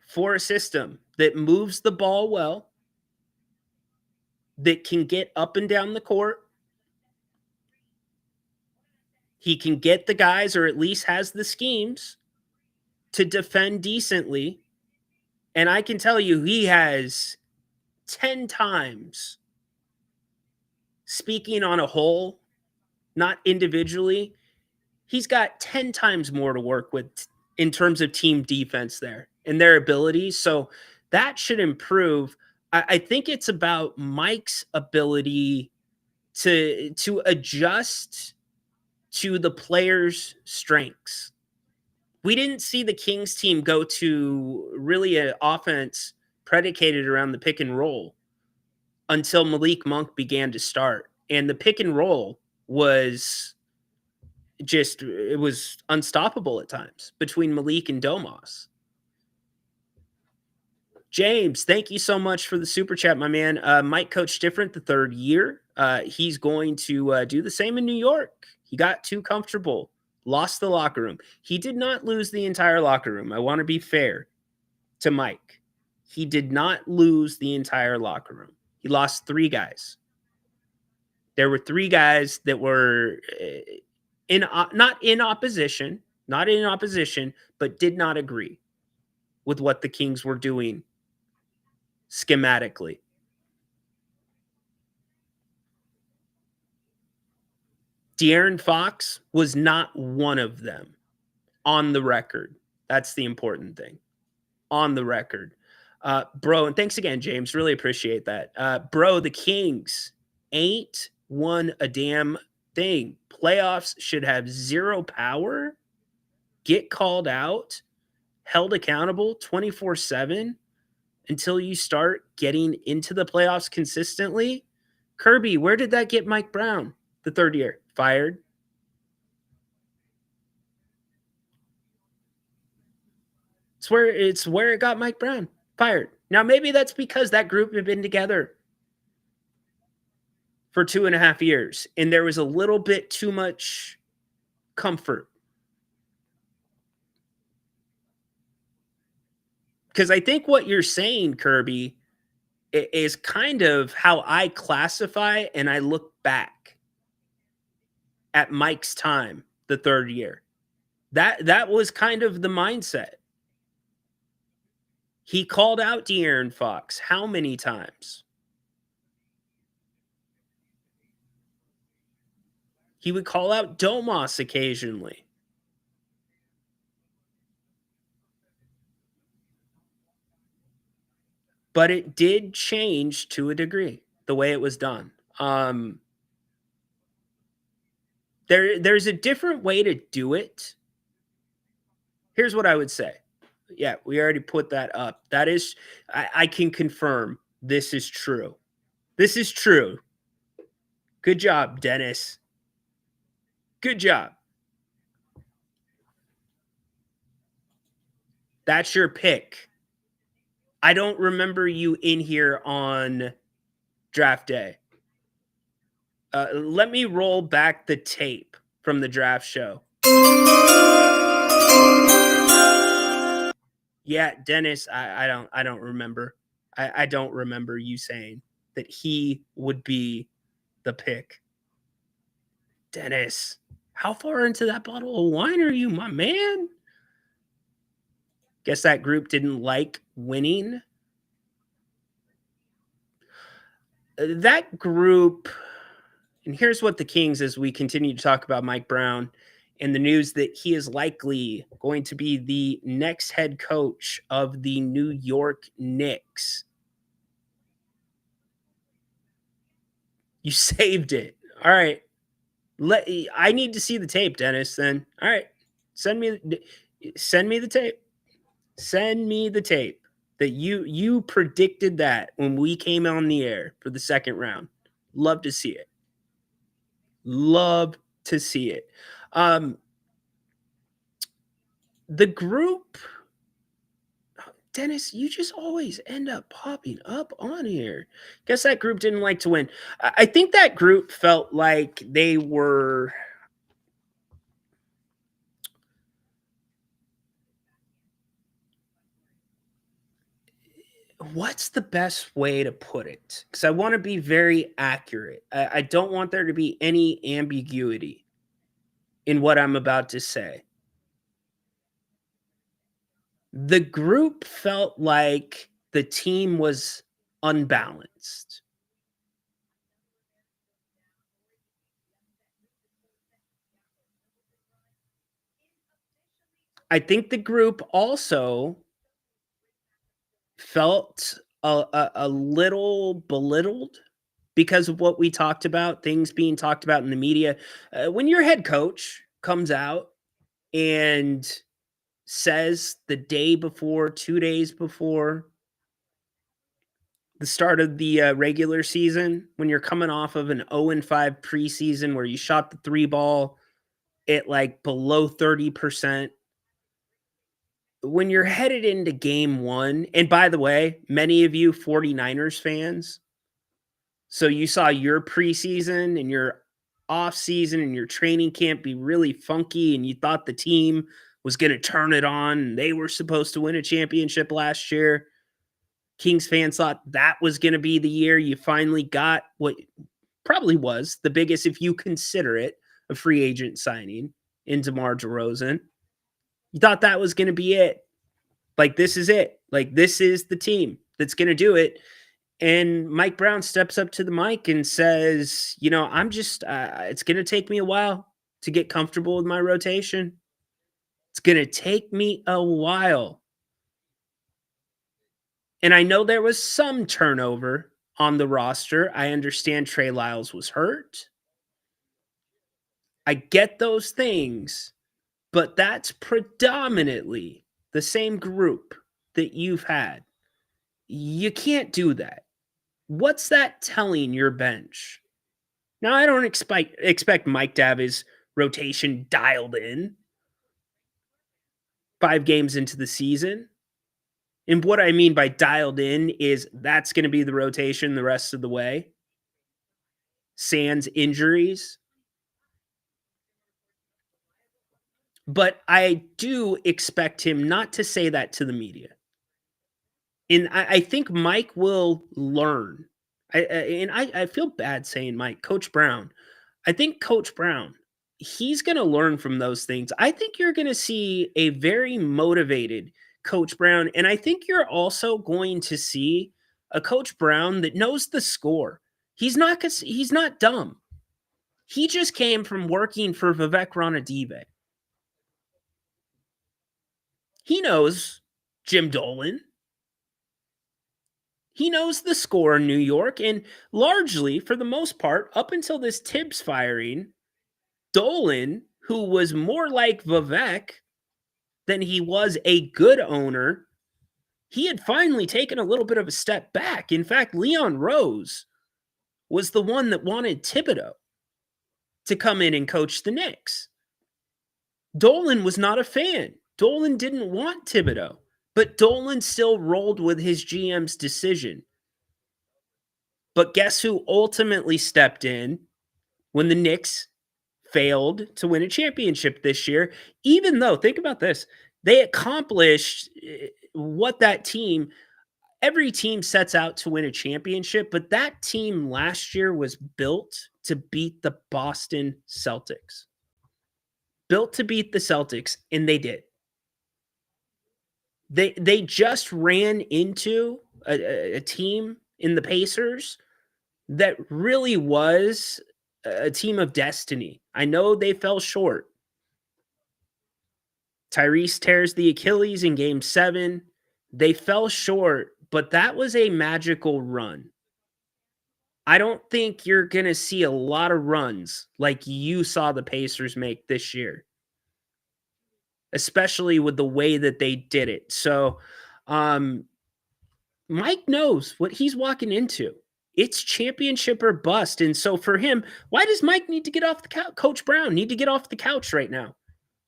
for a system that moves the ball well, that can get up and down the court. He can get the guys, or at least has the schemes, to defend decently. And I can tell you, he has 10 times, speaking on a whole, not individually, he's got 10 times more to work with in terms of team defense there and their abilities. So that should improve. I think it's about Mike's ability to adjust to the players' strengths. We didn't see the Kings team go to really an offense predicated around the pick and roll until Malik Monk began to start. And the pick and roll was unstoppable at times between Malik and Domas. James, thank you so much for the super chat, my man. Mike coached different the third year. He's going to do the same in New York. He got too comfortable, lost the locker room. He did not lose the entire locker room. I want to be fair to Mike. He did not lose the entire locker room. He lost 3 guys. There were 3 guys that were not in opposition, but did not agree with what the Kings were doing schematically. De'Aaron Fox was not one of them, on the record. That's the important thing. On the record. Bro, and thanks again, James. Really appreciate that. Bro, the Kings ain't won a damn thing. Playoffs should have 0 power, get called out, held accountable 24/7 until you start getting into the playoffs consistently. Kirby, where did that get Mike Brown the third year? Fired. It's where it got Mike Brown fired. Now, maybe that's because that group had been together for 2.5 years, and there was a little bit too much comfort. Because I think what you're saying, Kirby, is kind of how I classify and I look back at Mike's time the third year. That was kind of the mindset. He called out De'Aaron Fox how many times? He would call out Domas occasionally. But it did change to a degree, the way it was done. There's a different way to do it. Here's what I would say. Yeah, we already put that up. That is, I can confirm this is true. This is true. Good job, Dennis. Good job. That's your pick. I don't remember you in here on draft day. Let me roll back the tape from the draft show. Yeah, Dennis, I don't remember. I don't remember you saying that he would be the pick. Dennis, how far into that bottle of wine are you, my man? Guess that group didn't like winning. That group, and here's what the Kings, as we continue to talk about Mike Brown and the news that he is likely going to be the next head coach of the New York Knicks. You saved it. All right. I need to see the tape, Dennis, then. All right. Send me the tape. Send me the tape that you predicted that when we came on the air for the second round. Love to see it. Love to see it. The group, Dennis, you just always end up popping up on here. Guess that group didn't like to win. I think that group felt like they were... What's the best way to put it? Because I want to be very accurate. I don't want there to be any ambiguity in what I'm about to say. The group felt like the team was unbalanced. I think the group also felt a little belittled because of what we talked about, things being talked about in the media. When your head coach comes out and says the day before, 2 days before the start of the regular season, when you're coming off of an 0-5 preseason where you shot the 3 ball at like below 30%, when you're headed into game 1, and by the way, many of you 49ers fans, so you saw your preseason and your off season and your training camp be really funky, and you thought the team was going to turn it on and they were supposed to win a championship last year. Kings fans thought that was going to be the year you finally got what probably was the biggest, if you consider it, a free agent signing in DeMar DeRozan. You thought that was going to be it. Like, this is it. Like, this is the team that's going to do it. And Mike Brown steps up to the mic and says, you know, I'm just, it's going to take me a while to get comfortable with my rotation. It's going to take me a while. And I know there was some turnover on the roster. I understand Trey Lyles was hurt. I get those things, but that's predominantly the same group that you've had. You can't do that. What's that telling your bench? Now, I don't expect Mike to have his rotation dialed in 5 games into the season. And what I mean by dialed in is that's going to be the rotation the rest of the way. Sans injuries. But I do expect him not to say that to the media. And I think Mike will learn. I feel bad saying Mike, Coach Brown. I think Coach Brown, he's going to learn from those things. I think you're going to see a very motivated Coach Brown. And I think you're also going to see a Coach Brown that knows the score. He's not dumb. He just came from working for Vivek Ranadive. He knows Jim Dolan. He knows the score in New York, and largely, for the most part, up until this Tibbs firing, Dolan, who was more like Vivek than he was a good owner, he had finally taken a little bit of a step back. In fact, Leon Rose was the one that wanted Thibodeau to come in and coach the Knicks. Dolan was not a fan. Dolan didn't want Thibodeau, but Dolan still rolled with his GM's decision. But guess who ultimately stepped in when the Knicks failed to win a championship this year? Even though, think about this, they accomplished what that team, every team sets out to win a championship, but that team last year was built to beat the Boston Celtics. Built to beat the Celtics, and they did. They just ran into a team in the Pacers that really was a team of destiny. I know they fell short. Tyrese tears the Achilles in Game 7. They fell short, but that was a magical run. I don't think you're going to see a lot of runs like you saw the Pacers make this year, especially with the way that they did it. So Mike knows what he's walking into. It's championship or bust. And so for him, why does Mike need to get off the couch? Coach Brown need to get off the couch right now.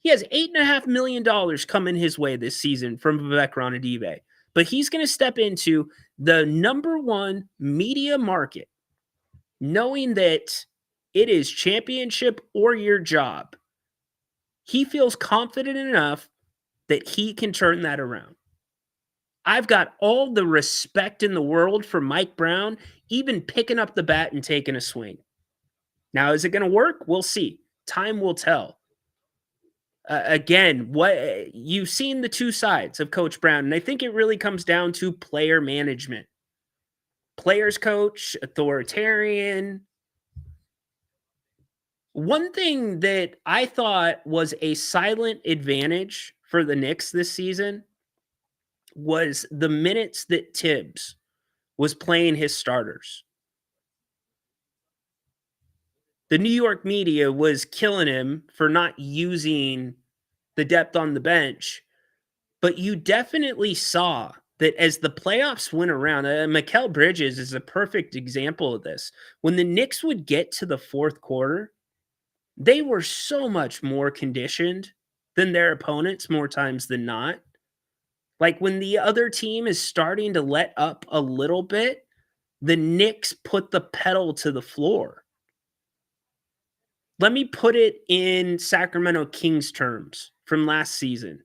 He has $8.5 million coming his way this season from Vivek Ranadive. but he's going to step into the number one media market, knowing that it is championship or your job. He feels confident enough that he can turn that around. I've got all the respect in the world for Mike Brown, even picking up the bat and taking a swing. Now, is it going to work? We'll see. Time will tell. Again, what you've seen the two sides of Coach Brown, and I think it really comes down to player management. Players coach, authoritarian. One thing that I thought was a silent advantage for the Knicks this season was the minutes that Tibbs was playing his starters. The New York media was killing him for not using the depth on the bench, but you definitely saw that as the playoffs went around, Mikal Bridges is a perfect example of this. When the Knicks would get to the fourth quarter, they were so much more conditioned than their opponents more times than not. Like when the other team is starting to let up a little bit, the Knicks put the pedal to the floor. Let me put it in Sacramento Kings terms from last season.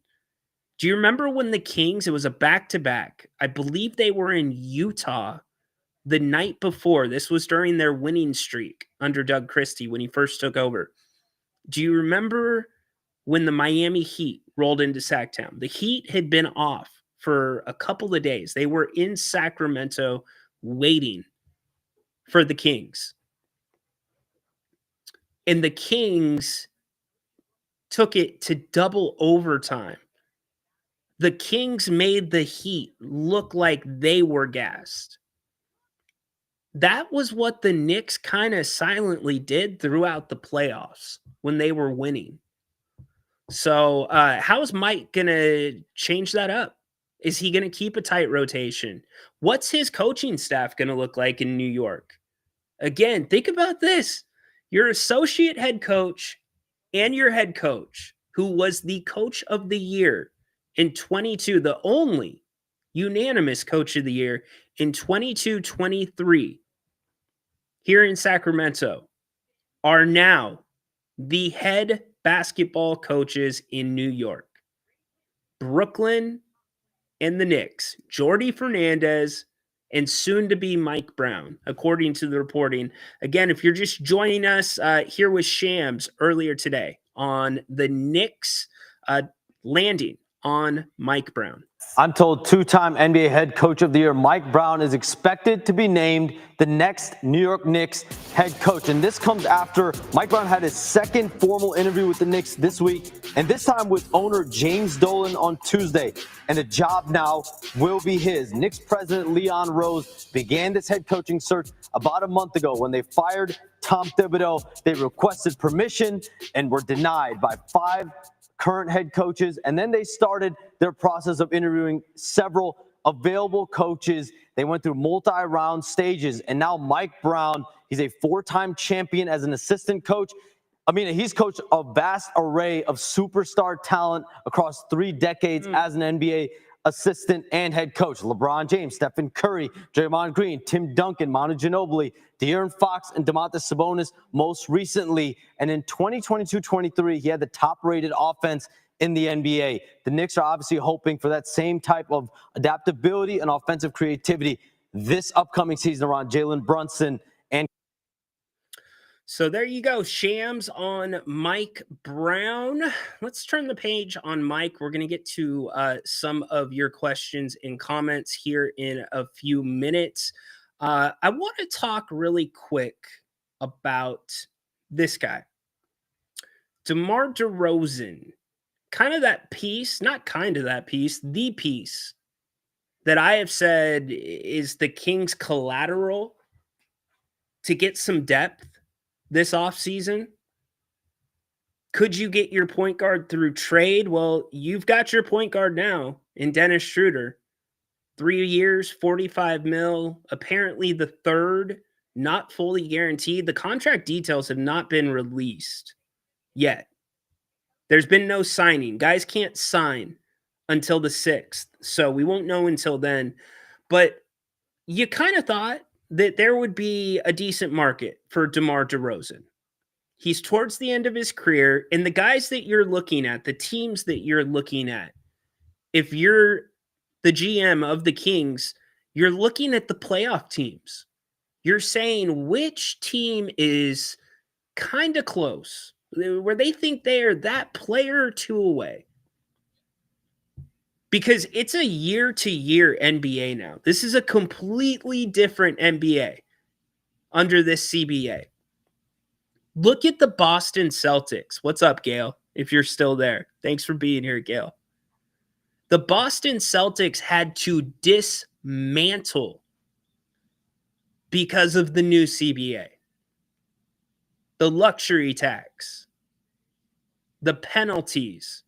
Do you remember when the Kings, it was a back-to-back, I believe they were in Utah the night before. This was during their winning streak under Doug Christie when he first took over. Do you remember when the Miami Heat rolled into Sacktown? The Heat had been off for a couple of days. They were in Sacramento waiting for the Kings. And the Kings took it to double overtime. The Kings made the Heat look like they were gassed. That was what the Knicks kind of silently did throughout the playoffs when they were winning. So how is Mike going to change that up? Is he going to keep a tight rotation? What's his coaching staff going to look like in New York? Again, think about this. Your associate head coach and your head coach, who was the coach of the year in 22, the only unanimous coach of the year in 22-23 here in Sacramento, are now the head basketball coaches in New York. Brooklyn and the Knicks, Jordy Fernandez and soon to be Mike Brown, according to the reporting. Again, if you're just joining us, here was Shams earlier today on the Knicks landing on Mike Brown. I'm told two-time NBA head coach of the year Mike Brown is expected to be named the next New York Knicks head coach. And this comes after Mike Brown had his second formal interview with the Knicks this week, and this time with owner James Dolan on Tuesday. And the job now will be his. Knicks president Leon Rose began this head coaching search about a month ago. When they fired Tom Thibodeau, they requested permission and were denied by 5 current head coaches, and then they started their process of interviewing several available coaches. They went through multi-round stages, and now Mike Brown, he's a 4-time champion as an assistant coach. I mean, he's coached a vast array of superstar talent across 3 decades as an NBA assistant and head coach. LeBron James, Stephen Curry, Draymond Green, Tim Duncan, Manu Ginobili, De'Aaron Fox, and Domantas Sabonis most recently. And in 2022-23, he had the top-rated offense in the NBA. The Knicks are obviously hoping for that same type of adaptability and offensive creativity this upcoming season around Jalen Brunson. And so there you go, Shams on Mike Brown. Let's turn the page on Mike. We're going to get to some of your questions and comments here in a few minutes. I want to talk really quick about this guy, DeMar DeRozan. Kind of that piece, not kind of that piece, the piece that I have said is the Kings' collateral to get some depth this offseason. Could you get your point guard through trade? Well, you've got your point guard now in Dennis Schroeder. 3 years, $45 million, apparently the third, not fully guaranteed. The contract details have not been released yet. There's been no signing. Guys can't sign until the 6th. So we won't know until then. But you kind of thought that there would be a decent market for DeMar DeRozan. He's towards the end of his career, and the guys that you're looking at, the teams that you're looking at, if you're the GM of the Kings, you're looking at the playoff teams. You're saying which team is kind of close, where they think they are that player or two away. Because it's a year-to-year NBA now. This is a completely different NBA under this CBA. Look at the Boston Celtics. What's up, Gail? If you're still there. Thanks for being here, Gail. The Boston Celtics had to dismantle because of the new CBA. The luxury tax. The penalties.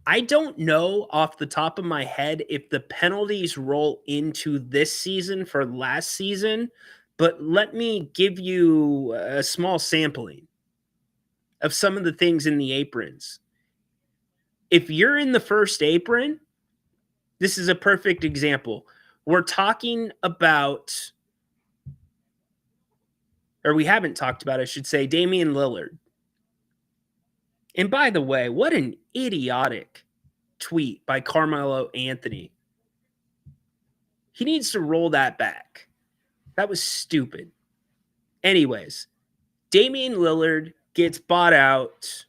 I don't know off the top of my head if the penalties roll into this season for last season, but let me give you a small sampling of some of the things in the aprons. If you're in the first apron, this is a perfect example. We're talking about, or we haven't talked about, I should say, Damian Lillard. And by the way, what an idiotic tweet by Carmelo Anthony. He needs to roll that back. That was stupid. Anyways, Damian Lillard gets bought out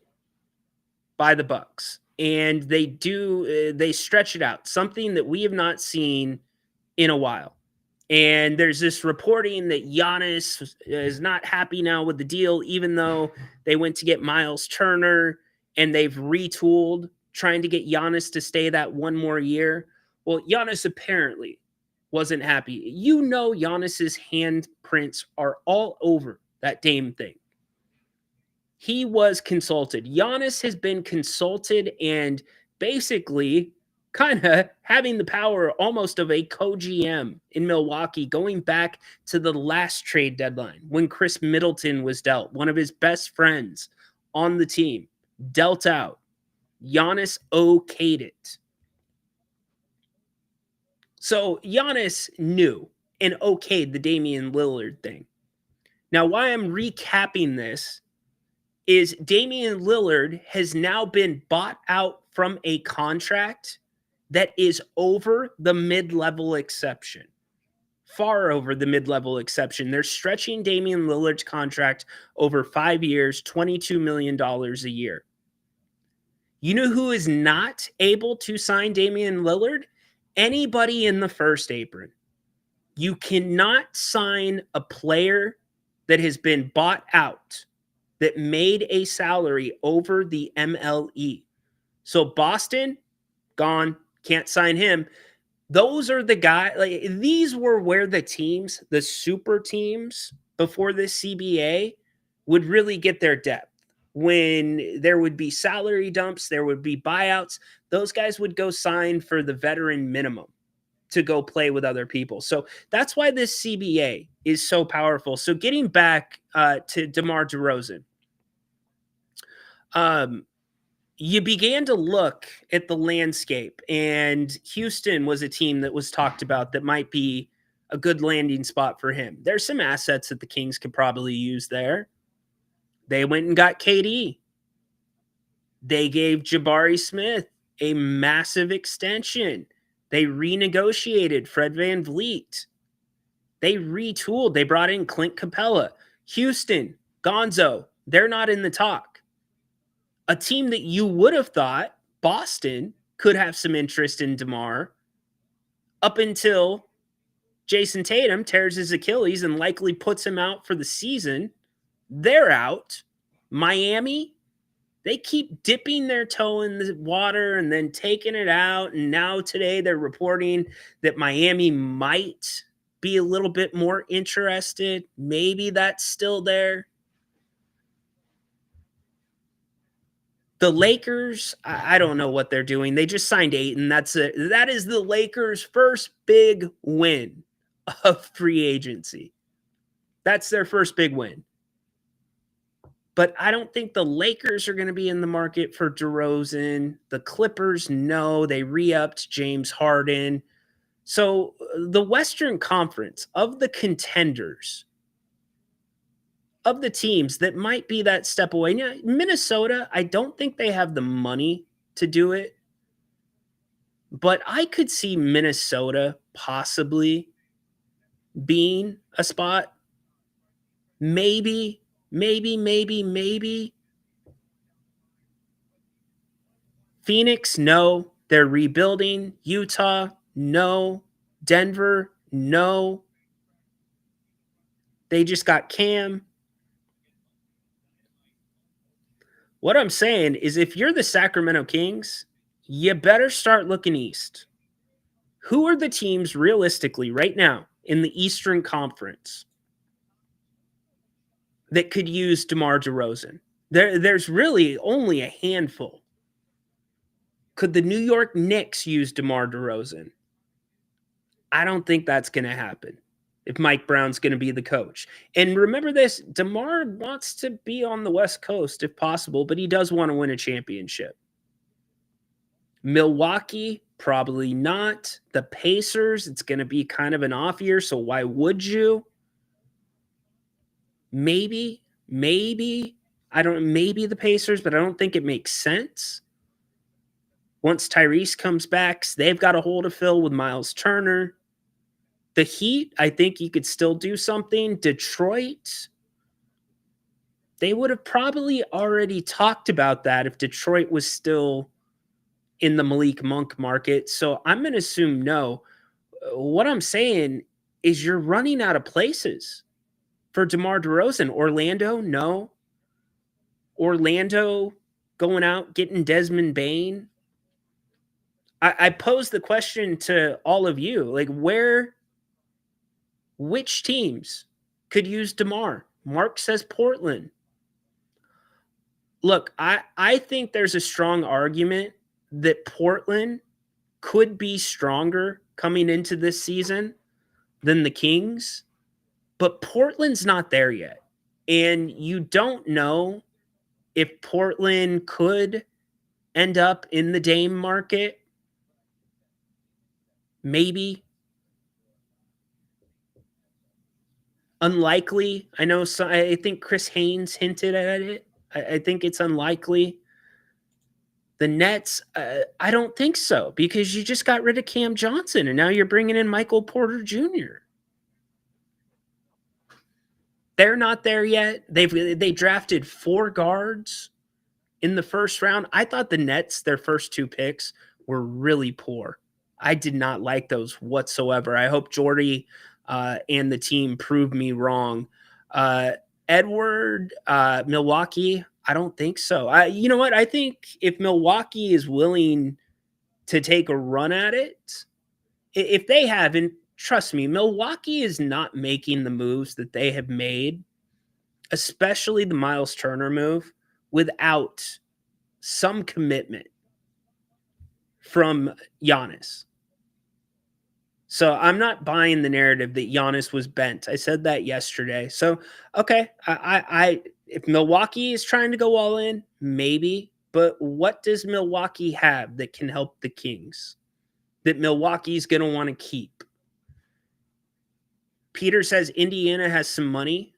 by the Bucks, and they stretch it out, something that we have not seen in a while. And there's this reporting that Giannis is not happy now with the deal, even though they went to get Miles Turner and they've retooled trying to get Giannis to stay that one more year. Well, Giannis apparently wasn't happy. You know, Giannis's handprints are all over that Dame thing. He was consulted. Giannis has been consulted and basically kind of having the power almost of a co-GM in Milwaukee, going back to the last trade deadline when Chris Middleton was dealt, one of his best friends on the team, dealt out. Giannis okayed it. So Giannis knew and okayed the Damian Lillard thing. Now, why I'm recapping this is Damian Lillard has now been bought out from a contract that is over the mid-level exception. Far over the mid-level exception. They're stretching Damian Lillard's contract over 5 years, $22 million a year. You know who is not able to sign Damian Lillard? Anybody in the first apron. You cannot sign a player that has been bought out that made a salary over the MLE. So Boston, gone, can't sign him. Those are the guys, like these were where the teams, the super teams before this CBA would really get their depth. When there would be salary dumps, there would be buyouts, those guys would go sign for the veteran minimum to go play with other people. So that's why this CBA is so powerful. So getting back to DeMar DeRozan, you began to look at the landscape, and Houston was a team that was talked about that might be a good landing spot for him. There's some assets that the Kings could probably use there. They went and got KD. They gave Jabari Smith a massive extension. They renegotiated Fred VanVleet. They retooled. They brought in Clint Capella. Houston, Gonzo, they're not in the talk. A team that you would have thought, Boston, could have some interest in DeMar up until Jason Tatum tears his Achilles and likely puts him out for the season. They're out. Miami, they keep dipping their toe in the water and then taking it out. And now today they're reporting that Miami might be a little bit more interested. Maybe that's still there. The Lakers, I don't know what they're doing. They just signed Ayton. That's it. That is the Lakers' first big win of free agency. That's their first big win. But I don't think the Lakers are going to be in the market for DeRozan. The Clippers, no, they re-upped James Harden. So the Western Conference, of the contenders, of the teams that might be that step away, Minnesota, I don't think they have the money to do it. But I could see Minnesota possibly being a spot. Maybe. Phoenix, no. They're rebuilding. Utah, no. Denver, no. They just got Cam. What I'm saying is if you're the Sacramento Kings, you better start looking east. Who are the teams realistically right now in the Eastern Conference that could use DeMar DeRozan? There's really only a handful. Could the New York Knicks use DeMar DeRozan? I don't think that's going to happen if Mike Brown's going to be the coach. And remember this, DeMar wants to be on the West Coast if possible, but he does want to win a championship. Milwaukee, probably not. The Pacers, it's going to be kind of an off year, so why would you? Maybe the Pacers, but I don't think it makes sense. Once Tyrese comes back, they've got a hole to fill with Miles Turner. The Heat, I think you could still do something. Detroit, they would have probably already talked about that if Detroit was still in the Malik Monk market. So I'm going to assume no. What I'm saying is you're running out of places for DeMar DeRozan. Orlando, no. Orlando going out, getting Desmond Bane. I pose the question to all of you, like which teams could use DeMar? Mark says Portland. Look, I think there's a strong argument that Portland could be stronger coming into this season than the Kings, but Portland's not there yet. And you don't know if Portland could end up in the Dame market. Maybe. Unlikely. I know. I think Chris Haynes hinted at it. I think it's unlikely. The Nets, I don't think so, because you just got rid of Cam Johnson and now you're bringing in Michael Porter Jr. They're not there yet. They drafted 4 guards in the first round. I thought the Nets, their first 2 picks, were really poor. I did not like those whatsoever. I hope Jordy and the team prove me wrong. Edward, Milwaukee, I don't think so. You know what? I think if Milwaukee is willing to take a run at it, if they haven't, trust me, Milwaukee is not making the moves that they have made, especially the Miles Turner move, without some commitment from Giannis. So I'm not buying the narrative that Giannis was bent. I said that yesterday. So, okay, if Milwaukee is trying to go all in, maybe. But what does Milwaukee have that can help the Kings that Milwaukee's going to want to keep? Peter says Indiana has some money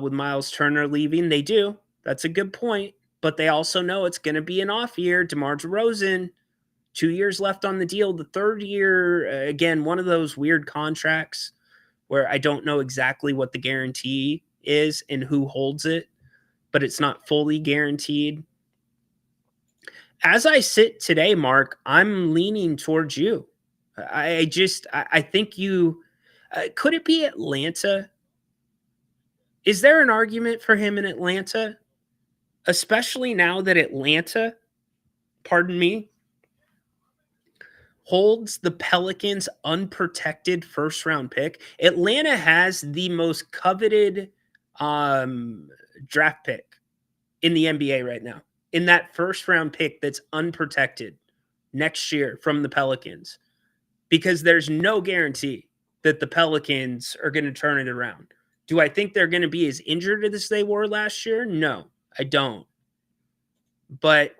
with Miles Turner leaving. They do. That's a good point. But they also know it's going to be an off year. DeMar DeRozan, 2 years left on the deal. The third year, again, one of those weird contracts where I don't know exactly what the guarantee is and who holds it, but it's not fully guaranteed. As I sit today, Mark, I'm leaning towards you. I think you could it be Atlanta? Is there an argument for him in Atlanta? Especially now that Atlanta, pardon me, holds the Pelicans' unprotected first-round pick. Atlanta has the most coveted draft pick in the NBA right now. In that first-round pick that's unprotected next year from the Pelicans. Because there's no guarantee that the Pelicans are going to turn it around. Do I think they're going to be as injured as they were last year? No. I don't. But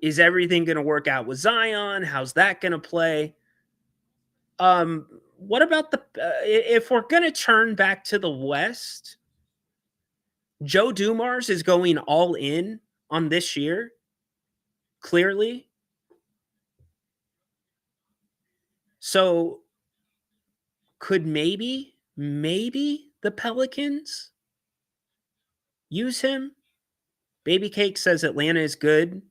is everything going to work out with Zion? How's that going to play? What about if we're going to turn back to the West, Joe Dumars is going all in on this year, clearly. So could maybe the Pelicans use him? Baby Cake says Atlanta is good.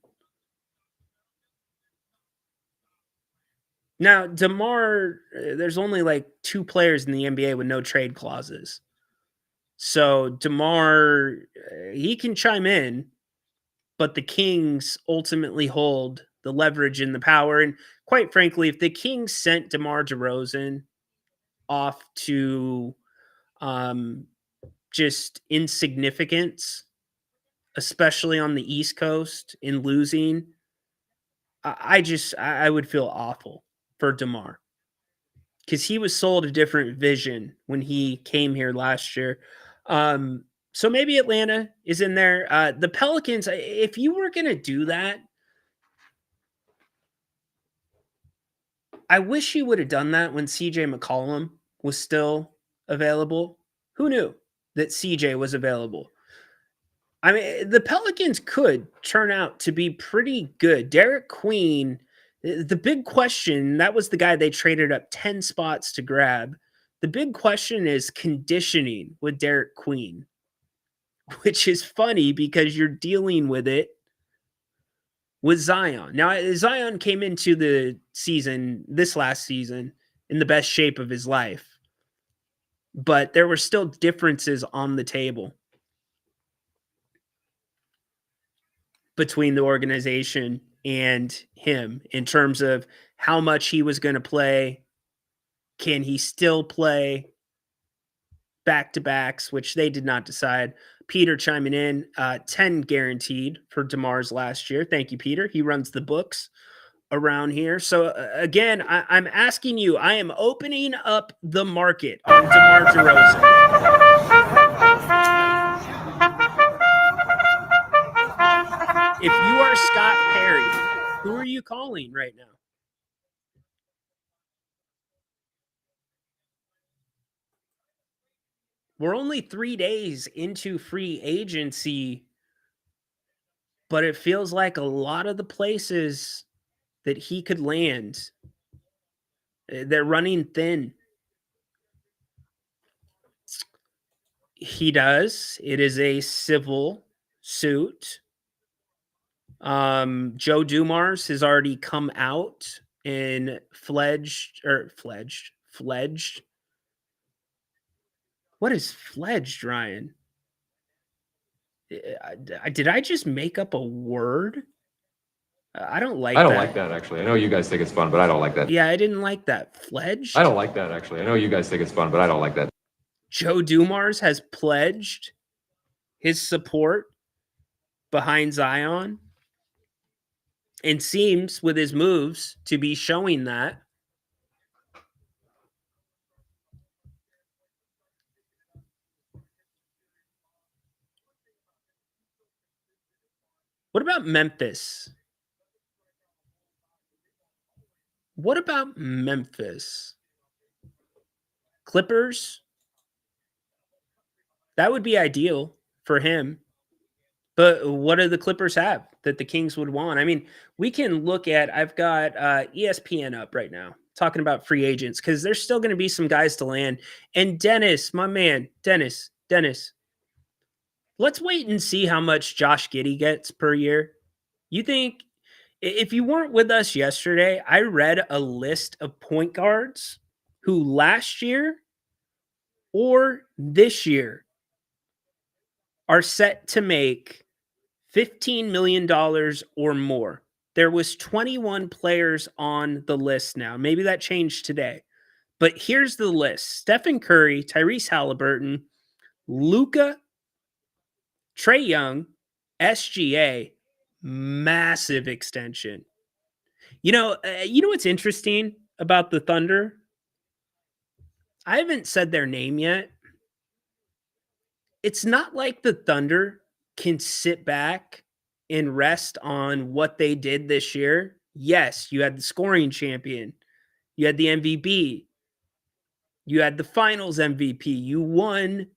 Now, DeMar, there's only like 2 players in the NBA with no trade clauses. So DeMar, he can chime in, but the Kings ultimately hold the leverage and the power. And quite frankly, if the Kings sent DeMar DeRozan off to just insignificance, especially on the East Coast in losing, I would feel awful for DeMar because he was sold a different vision when he came here last year. So maybe Atlanta is in there. The Pelicans, if you were going to do that, I wish you would have done that when CJ McCollum was still available. Who knew that CJ was available? I mean, the Pelicans could turn out to be pretty good. Derek Queen, the big question, that was the guy they traded up 10 spots to grab. The big question is conditioning with Derek Queen, which is funny because you're dealing with it with Zion. Now, Zion came into the season, this last season, in the best shape of his life, but there were still differences on the table between the organization and him in terms of how much he was going to play. Can he still play back-to-backs, which they did not decide. Peter chiming in, 10 guaranteed for DeMar's last year. Thank you, Peter. He runs the books around here. So again, I'm asking you, I am opening up the market on DeMar DeRozan. If you are Scott Perry, who are you calling right now? We're only 3 days into free agency, but it feels like a lot of the places that he could land, they're running thin. He does. It is a civil suit. Joe Dumars has already come out and fledged. What is fledged, Ryan? Did I just make up a word? I don't like that. I don't like that, actually. I know you guys think it's fun, but I don't like that. Yeah, I didn't like that. Fledged? I don't like that, actually. I know you guys think it's fun, but I don't like that. Joe Dumars has pledged his support behind Zion and seems, with his moves, to be showing that. What about Memphis? What about Memphis? Clippers? That would be ideal for him. But what do the Clippers have that the Kings would want? I mean, we can look at, I've got ESPN up right now talking about free agents because there's still going to be some guys to land. And Dennis, my man, Dennis, let's wait and see how much Josh Giddey gets per year. You think, if you weren't with us yesterday, I read a list of point guards who last year or this year are set to make $15 million or more. There was 21 players on the list now. Maybe that changed today. But here's the list. Stephen Curry, Tyrese Halliburton, Luka, Trae Young, SGA, massive extension. You know what's interesting about the Thunder? I haven't said their name yet. It's not like the Thunder can sit back and rest on what they did this year, yes, you had the scoring champion, you had the MVP, you had the finals MVP, you won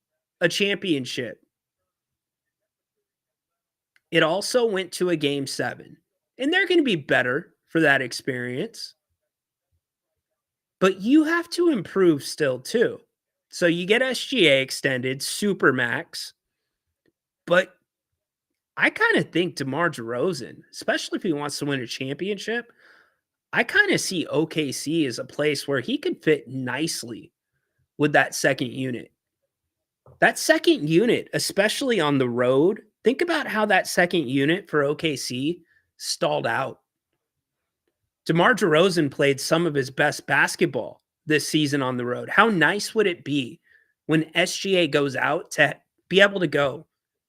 a championship. It also went to a game 7, and they're going to be better for that experience. But you have to improve still too. So you get SGA extended, Supermax, but I kind of think DeMar DeRozan, especially if he wants to win a championship, I kind of see OKC as a place where he could fit nicely with that second unit. That second unit, especially on the road, think about how that second unit for OKC stalled out. DeMar DeRozan played some of his best basketball this season on the road. How nice would it be when SGA goes out to be able to go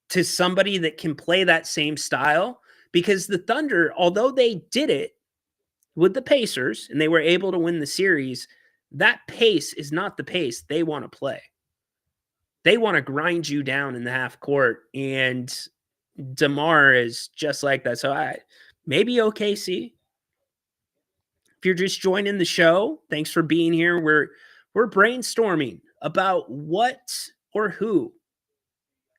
to somebody that can play that same style? Because the Thunder, although they did it with the Pacers and they were able to win the series, that pace is not the pace they want to play. They want to grind you down in the half court, and DeMar is just like that. So maybe OKC. If you're just joining the show, thanks for being here. We're brainstorming about what or who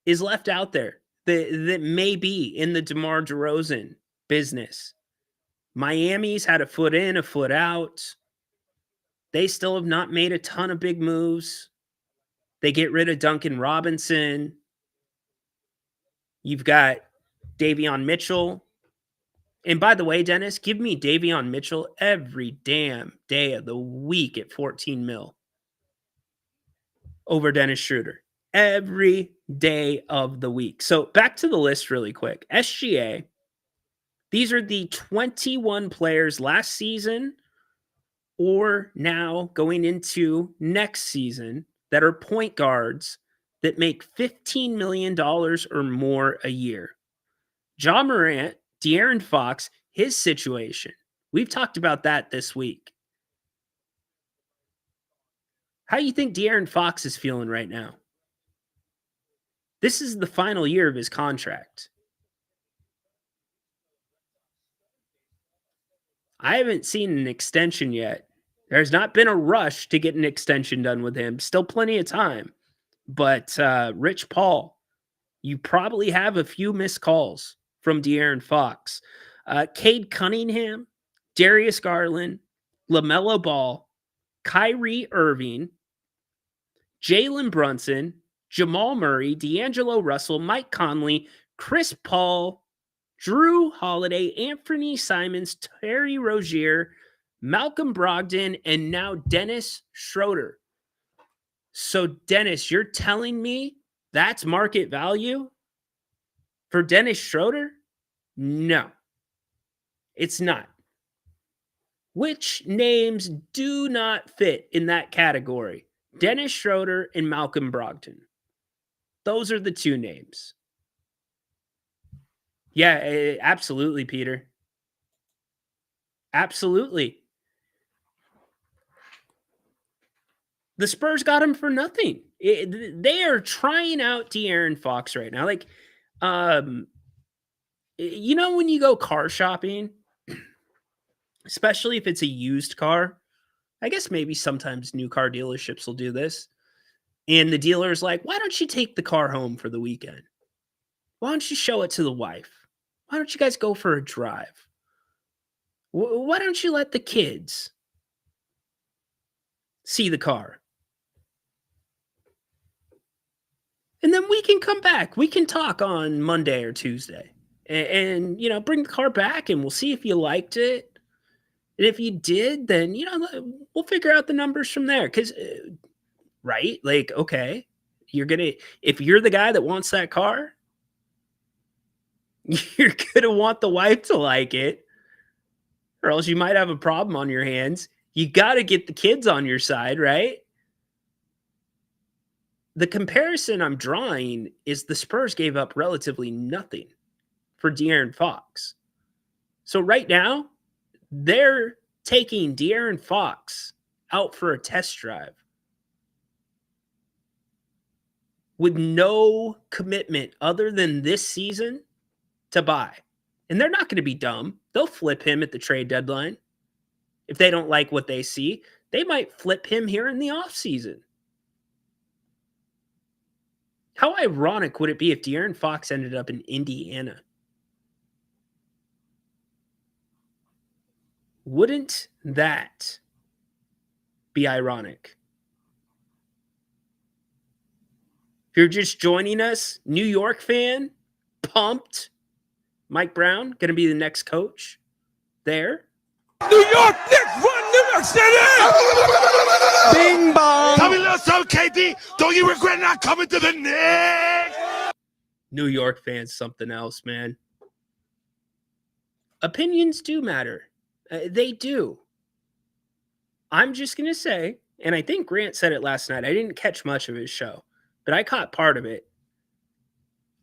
is left out there that may be in the DeMar DeRozan business. Miami's had a foot in, a foot out. They still have not made a ton of big moves. They get rid of Duncan Robinson. You've got Davion Mitchell. And by the way, Dennis, give me Davion Mitchell every damn day of the week at 14 mil over Dennis Schroeder. Every day of the week. So back to the list really quick. SGA, these are the 21 players last season or now going into next season that are point guards that make $15 million or more a year. Ja Morant, De'Aaron Fox, his situation. We've talked about that this week. How do you think De'Aaron Fox is feeling right now? This is the final year of his contract. I haven't seen an extension yet. There's not been a rush to get an extension done with him. Still plenty of time. But Rich Paul, you probably have a few missed calls from De'Aaron Fox. Cade Cunningham, Darius Garland, LaMelo Ball, Kyrie Irving, Jalen Brunson, Jamal Murray, D'Angelo Russell, Mike Conley, Chris Paul, Drew Holiday, Anthony Simons, Terry Rozier, Malcolm Brogdon, and now Dennis Schroeder. So, Dennis, you're telling me that's market value for Dennis Schroeder? No, it's not. Which names do not fit in that category? Dennis Schroeder and Malcolm Brogdon. Those are the two names. Yeah, absolutely, Peter. Absolutely. The Spurs got him for nothing. They are trying out De'Aaron Fox right now. Like, you know, when you go car shopping, especially if it's a used car, I guess maybe sometimes new car dealerships will do this. And the dealer's like, why don't you take the car home for the weekend? Why don't you show it to the wife? Why don't you guys go for a drive? Why don't you let the kids see the car? And then we can come back. We can talk on Monday or Tuesday. And you know, bring the car back and we'll see if you liked it. And if you did, then, you know, we'll figure out the numbers from there. Because, right? Like, okay, if you're the guy that wants that car, you're going to want the wife to like it, or else you might have a problem on your hands. You got to get the kids on your side, right? The comparison I'm drawing is the Spurs gave up relatively nothing for De'Aaron Fox. So right now, they're taking De'Aaron Fox out for a test drive. with no commitment other than this season to buy. And they're not going to be dumb. They'll flip him at the trade deadline. If they don't like what they see, they might flip him here in the offseason. How ironic would it be if De'Aaron Fox ended up in Indiana? Wouldn't that be ironic? If you're just joining us, New York fan, pumped. Mike Brown going to be the next coach there. New York Knicks run New York City! Bing bong. Tell me a little something, KD. Don't you regret not coming to the Knicks? New York fans, something else, man. Opinions do matter. They do. I'm just going to say, and I think Grant said it last night. I didn't catch much of his show, but I caught part of it.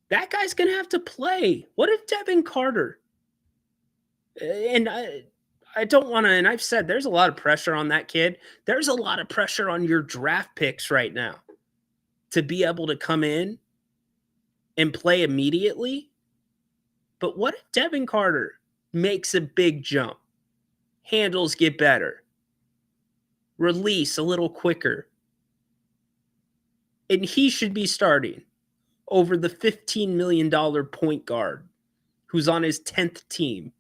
That guy's going to have to play. What if Devin Carter? And I don't want to, and I've said there's a lot of pressure on that kid. There's a lot of pressure on your draft picks right now to be able to come in and play immediately. But what if Devin Carter makes a big jump? Handles get better. Release a little quicker. And he should be starting over the $15 million point guard who's on his 10th team.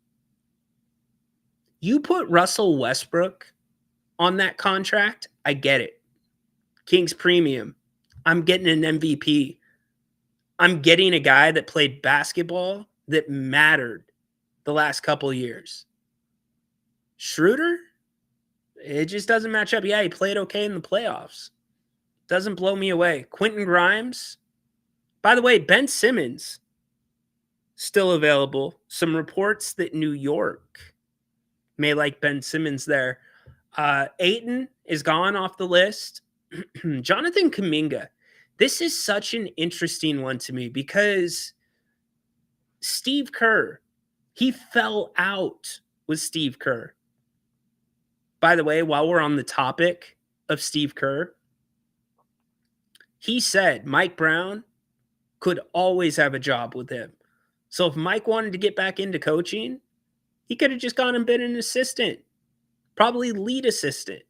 You put Russell Westbrook on that contract, I get it. King's premium. I'm getting an MVP. I'm getting a guy that played basketball that mattered the last couple of years. Schroeder, it just doesn't match up. Yeah, he played okay in the playoffs. Doesn't blow me away. Quentin Grimes. By the way, Ben Simmons, still available. Some reports that New York may like Ben Simmons there. Ayton is gone off the list. Jonathan Kuminga. This is such an interesting one to me because Steve Kerr, he fell out with Steve Kerr. By the way, while we're on the topic of Steve Kerr, he said Mike Brown could always have a job with him. So if Mike wanted to get back into coaching, he could have just gone and been an assistant, probably lead assistant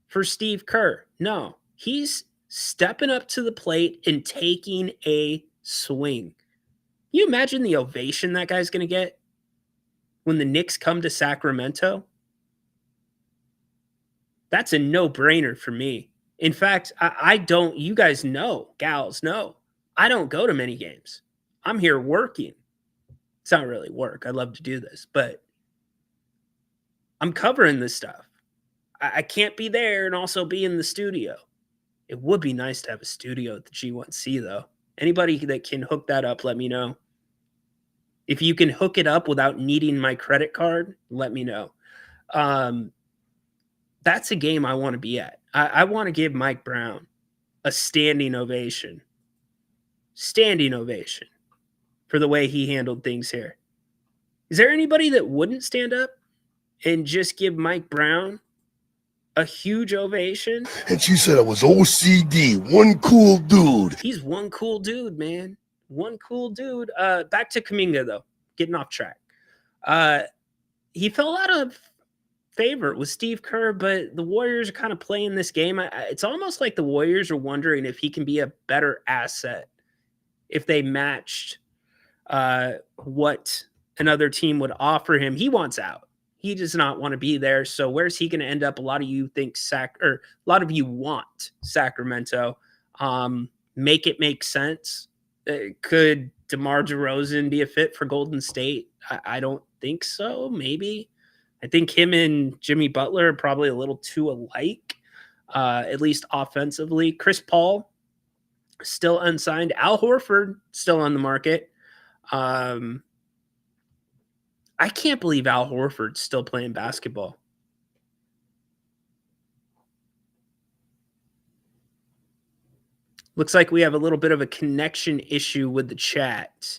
for Steve Kerr. No, he's stepping up to the plate and taking a swing. Can you imagine the ovation that guy's going to get when the Knicks come to Sacramento? That's a no-brainer for me. In fact, I don't, you guys know, gals know, I don't go to many games. I'm here working. It's not really work. I love to do this, but I'm covering this stuff. I can't be there and also be in the studio. It would be nice to have a studio at the G1C, though. Anybody that can hook that up, let me know. If you can hook it up without needing my credit card, let me know. That's a game I want to be at. I want to give Mike Brown a standing ovation. Standing ovation for the way he handled things here. Is there anybody that wouldn't stand up and just give Mike Brown a huge ovation? And she said I was OCD, one cool dude. He's one cool dude, man. One cool dude. Back to Kuminga, though. Getting off track. He fell out of favor with Steve Kerr, but the Warriors are kind of playing this game. It's almost like the Warriors are wondering if he can be a better asset if they matched what another team would offer him. He wants out. He does not want to be there. So where's he going to end up? A lot of you think a lot of you want Sacramento. Make it make sense. Could DeMar DeRozan be a fit for Golden State? I don't think so. Maybe. I think him and Jimmy Butler are probably a little too alike, at least offensively. Chris Paul, still unsigned. Al Horford, still on the market. I can't believe Al Horford's still playing basketball. Looks like we have a little bit of a connection issue with the chat.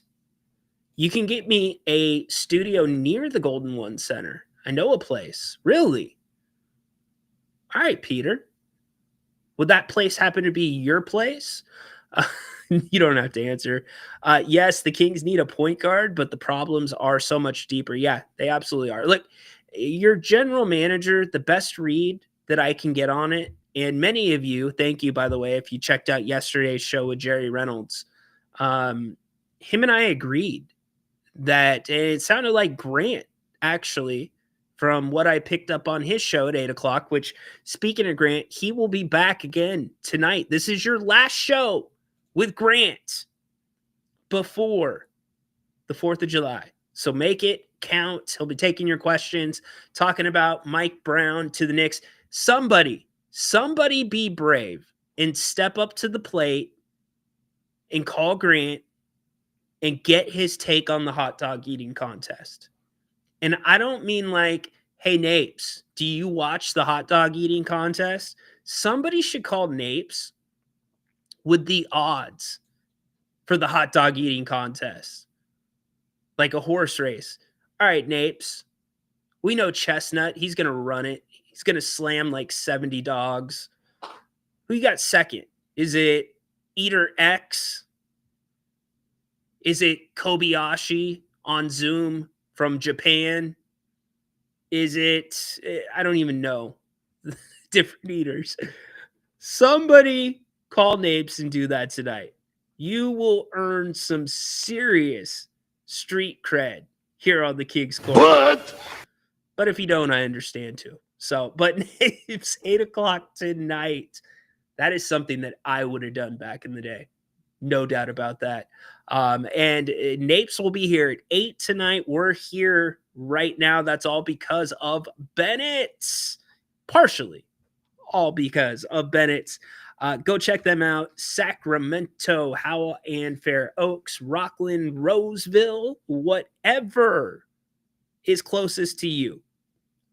You can get me a studio near the Golden One Center. I know a place. Really? All right, Peter. Would that place happen to be your place? You don't have to answer. Yes, the Kings need a point guard, but the problems are so much deeper. Yeah, they absolutely are. Look, your general manager, the best read that I can get on it, and many of you, thank you, by the way, if you checked out yesterday's show with Jerry Reynolds, him and I agreed that it sounded like Grant, actually, from what I picked up on his show at 8 o'clock, which, speaking of Grant, he will be back again tonight. This is your last show with Grant before the 4th of July. So make it count. He'll be taking your questions, talking about Mike Brown to the Knicks. Somebody be brave and step up to the plate and call Grant and get his take on the hot dog eating contest. And I don't mean like, hey, Napes, do you watch the hot dog eating contest? Somebody should call Napes with the odds for the hot dog eating contest, like a horse race. All right, Napes, we know Chestnut. He's going to run it. He's going to slam like 70 dogs. Who you got second? Is it Eater X? Is it Kobayashi on Zoom from Japan? Is it, I don't even know, different eaters. Somebody call Napes and do that tonight. You will earn some serious street cred here on the Kings Corner. But if you don't, I understand too. So, but Napes, 8 o'clock tonight. That is something that I would have done back in the day. No doubt about that. And Napes will be here at 8 tonight. We're here right now. That's all because of Bennett's. Partially all because of Bennett's. Go check them out. Sacramento, Howell and Fair Oaks, Rockland, Roseville, whatever is closest to you.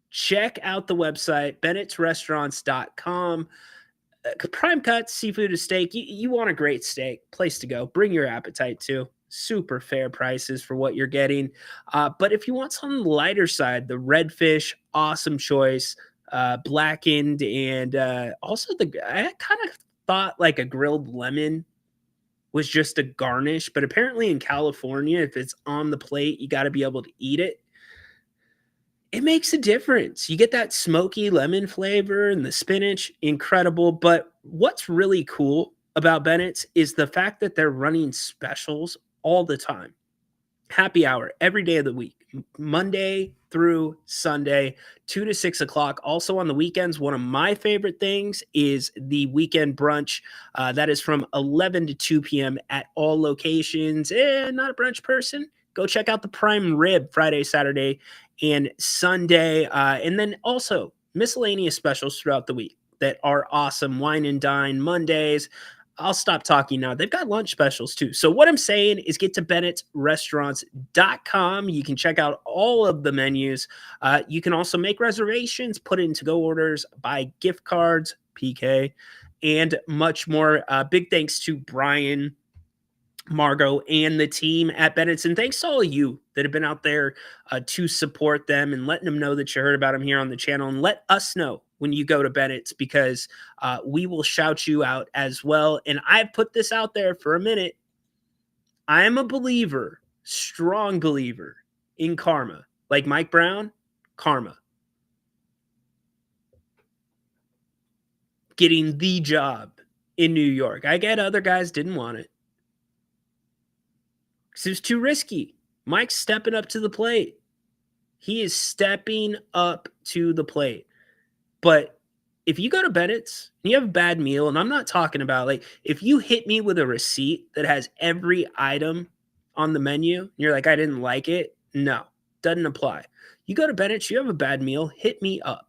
Check out the website, bennettsrestaurants.com. Prime cuts, seafood, a steak. You want a great steak, place to go. Bring your appetite too. Super fair prices for what you're getting. But if you want something on the lighter side, the redfish, awesome choice. Blackened, and also I kind of thought like a grilled lemon was just a garnish, but apparently in California, if it's on the plate, you got to be able to eat it. It makes a difference. You get that smoky lemon flavor and the spinach, incredible. But what's really cool about Bennett's is the fact that they're running specials all the time. Happy hour every day of the week, Monday through Sunday, 2 to 6 o'clock. Also on the weekends, one of my favorite things is the weekend brunch. That is from 11 to 2 p.m. at all locations. Not a brunch person? Go check out the Prime Rib Friday, Saturday, and Sunday. And then also miscellaneous specials throughout the week that are awesome. Wine and Dine Mondays. I'll stop talking now. They've got lunch specials too. So what I'm saying is get to bennettsrestaurants.com. You can check out all of the menus. You can also make reservations, put in to-go orders, buy gift cards, PK, and much more. Big thanks to Brian, Margot, and the team at Bennett's. And thanks to all of you that have been out there to support them and letting them know that you heard about them here on the channel. And let us know when you go to Bennett's, because we will shout you out as well. And I've put this out there for a minute. I am a believer, strong believer in karma. Like Mike Brown, karma. Getting the job in New York. I get other guys didn't want it. It was too risky. Mike's stepping up to the plate. He is stepping up to the plate. But if you go to Bennett's and you have a bad meal, and I'm not talking about like if you hit me with a receipt that has every item on the menu, and you're like, I didn't like it. No, doesn't apply. You go to Bennett's, you have a bad meal, hit me up.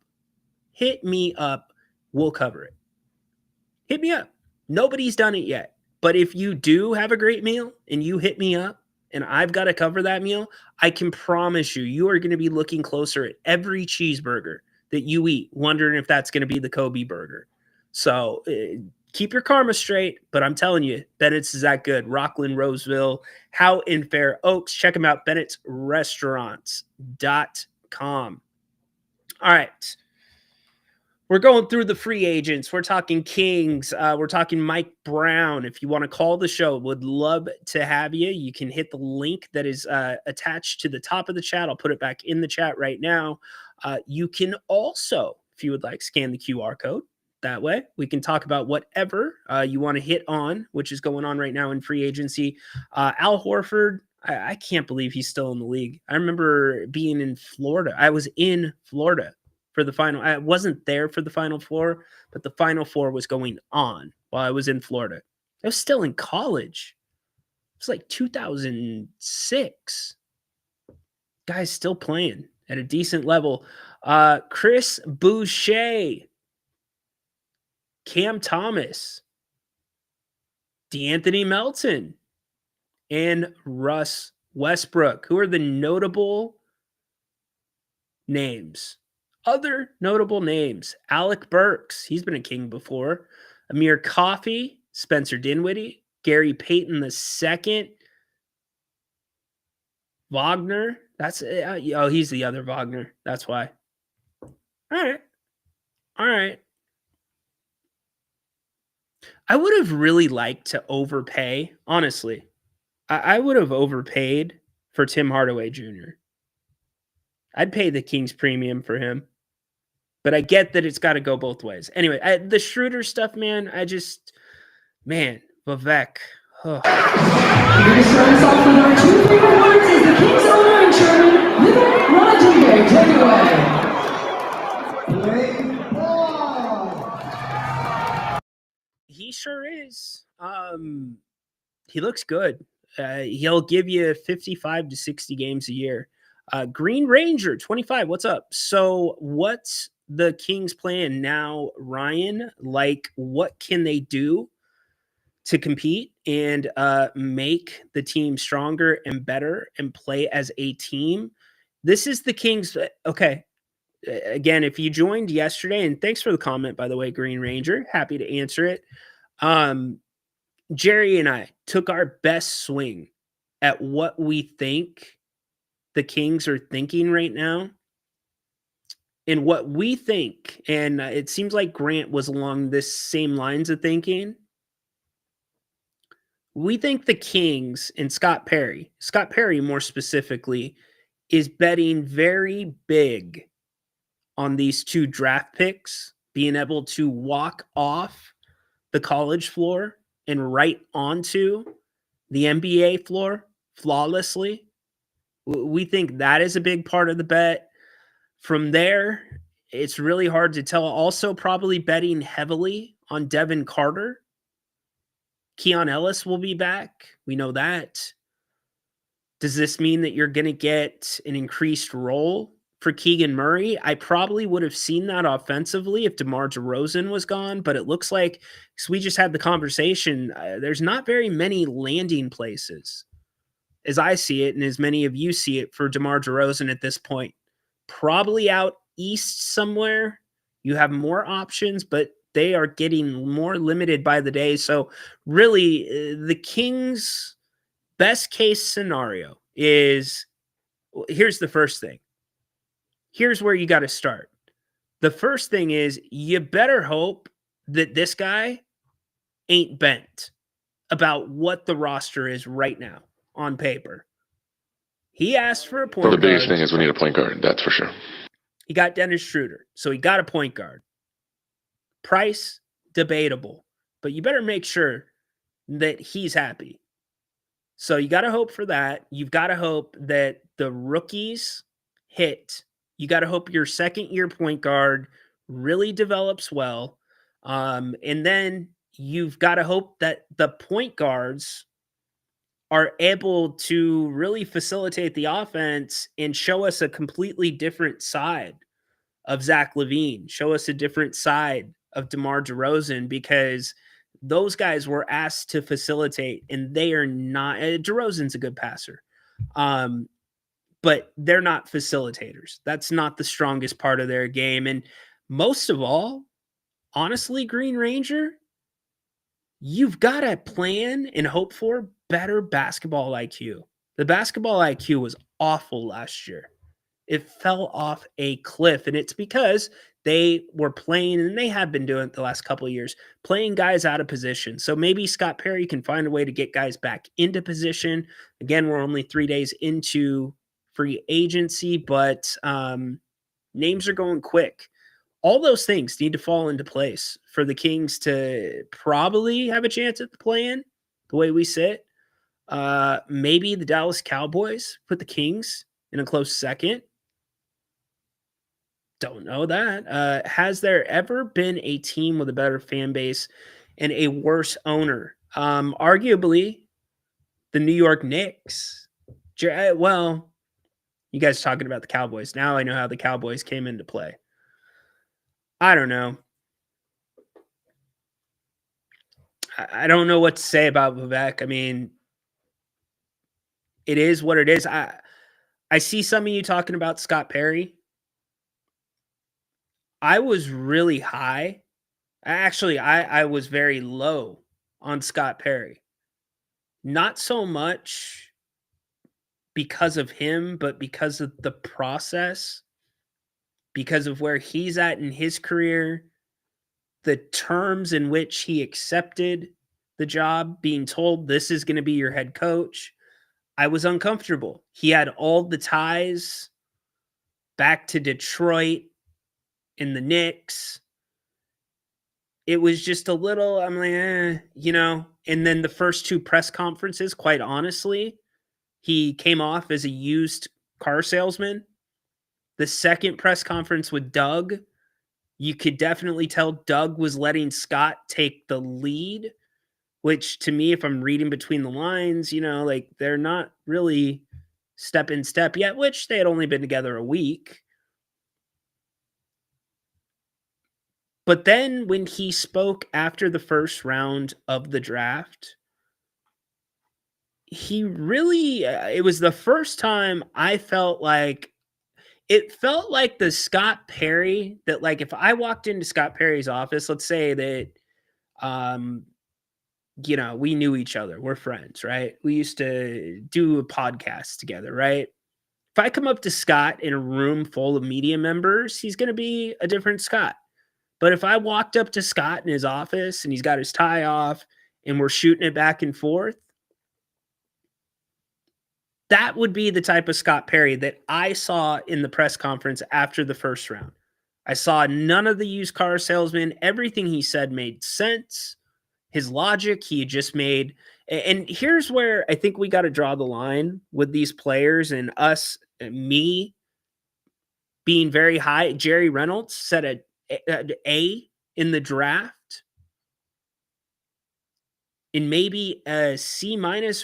Hit me up. We'll cover it. Hit me up. Nobody's done it yet. But if you do have a great meal and you hit me up and I've got to cover that meal, I can promise you, you are going to be looking closer at every cheeseburger that you eat, wondering if that's going to be the Kobe burger. So keep your karma straight, but I'm telling you, Bennett's is that good. Rockland, Roseville, Howe and Fair Oaks. Check them out, bennettsrestaurants.com. All right. We're going through the free agents. We're talking Kings. We're talking Mike Brown. If you want to call the show, would love to have you. You can hit the link that is attached to the top of the chat. I'll put it back in the chat right now. You can also, if you would like, scan the QR code. That way we can talk about whatever you want to hit on, which is going on right now in free agency. Al Horford, I can't believe he's still in the league. I remember being in Florida. I was in Florida for the final. I wasn't there for the Final Four, but the Final Four was going on while I was in Florida. I was still in college. It was like 2006. Guys still playing at a decent level. Chris Boucher, Cam Thomas, DeAnthony Melton, and Russ Westbrook. Who are the notable names? Other notable names: Alec Burks, he's been a King before. Amir Coffey, Spencer Dinwiddie, Gary Payton II, Wagner. That's he's the other Wagner. That's why. All right. I would have really liked to overpay. Honestly, I would have overpaid for Tim Hardaway Jr. I'd pay the Kings premium for him. But I get that it's got to go both ways. Anyway, the Schroeder stuff, man, Vivek. Oh. Here to start us off with our 2 favorite words is the Kings owner and chairman, Vivek Ranadive. Take it away. Play ball. He sure is. He looks good. He'll give you 55 to 60 games a year. Green Ranger 25. What's up? So what's the Kings plan now, Ryan? Like, what can they do to compete and make the team stronger and better and play as a team? This is the Kings. Okay. Again, if you joined yesterday, and thanks for the comment, by the way, Green Ranger, happy to answer it. Jerry and I took our best swing at what we think the Kings are thinking right now. And what we think, and it seems like Grant was along this same lines of thinking. We think the Kings and Scott Perry more specifically, is betting very big on these 2 draft picks being able to walk off the college floor and right onto the NBA floor flawlessly. We think that is a big part of the bet. From there, it's really hard to tell. Also, probably betting heavily on Devin Carter. Keon Ellis will be back. We know that. Does this mean that you're going to get an increased role for Keegan Murray? I probably would have seen that offensively if DeMar DeRozan was gone, but it looks like, because we just had the conversation, there's not very many landing places, as I see it, and as many of you see it, for DeMar DeRozan at this point. Probably out east somewhere. You have more options, but they are getting more limited by the day. So really, the Kings' best case scenario is, here's the first thing. Here's where you got to start. The first thing is, you better hope that this guy ain't bent about what the roster is right now on paper. He asked for a point guard. Well, the biggest thing is we need a point guard, that's for sure. He got Dennis Schroeder, so he got a point guard. Price, debatable, but you better make sure that he's happy. So you got to hope for that. You've got to hope that the rookies hit. You got to hope your second-year point guard really develops well. And then you've got to hope that the point guards are able to really facilitate the offense and show us a completely different side of Zach LaVine, show us a different side of DeMar DeRozan, because those guys were asked to facilitate and they are not. DeRozan's a good passer, but they're not facilitators. That's not the strongest part of their game. And most of all, honestly, Green Ranger, you've got to plan and hope for better basketball IQ. The basketball IQ was awful last year. It fell off a cliff, and it's because they were playing, and they have been doing it the last couple of years, playing guys out of position. So maybe Scott Perry can find a way to get guys back into position. Again, we're only 3 days into free agency, but names are going quick. All those things need to fall into place for the Kings to probably have a chance at the play-in, the way we sit. Maybe the Dallas Cowboys put the Kings in a close second. Don't know that. Has there ever been a team with a better fan base and a worse owner? Arguably, the New York Knicks. Well, you guys talking about the Cowboys. Now I know how the Cowboys came into play. I don't know. I don't know what to say about Vivek. I mean, it is what it is. I see some of you talking about Scott Perry. I was really high. Actually, I was very low on Scott Perry. Not so much because of him, but because of the process, because of where he's at in his career, the terms in which he accepted the job, being told this is going to be your head coach. I was uncomfortable. He had all the ties back to Detroit in the Knicks. It was just a little, I'm like, and then the first 2 press conferences, quite honestly, he came off as a used car salesman. The second press conference with Doug, you could definitely tell Doug was letting Scott take the lead, which to me, if I'm reading between the lines, like they're not really step in step yet, which they had only been together a week. But then when he spoke after the first round of the draft, he really, it was the first time I felt like, it felt like the Scott Perry that, like, if I walked into Scott Perry's office, let's say that, we knew each other. We're friends, right? We used to do a podcast together, right? If I come up to Scott in a room full of media members, he's going to be a different Scott. But if I walked up to Scott in his office and he's got his tie off and we're shooting it back and forth, that would be the type of Scott Perry that I saw in the press conference after the first round. I saw none of the used car salesman. Everything he said made sense. His logic, he just made. And here's where I think we got to draw the line with these players and us, me being very high. Jerry Reynolds said an A in the draft, and maybe a C-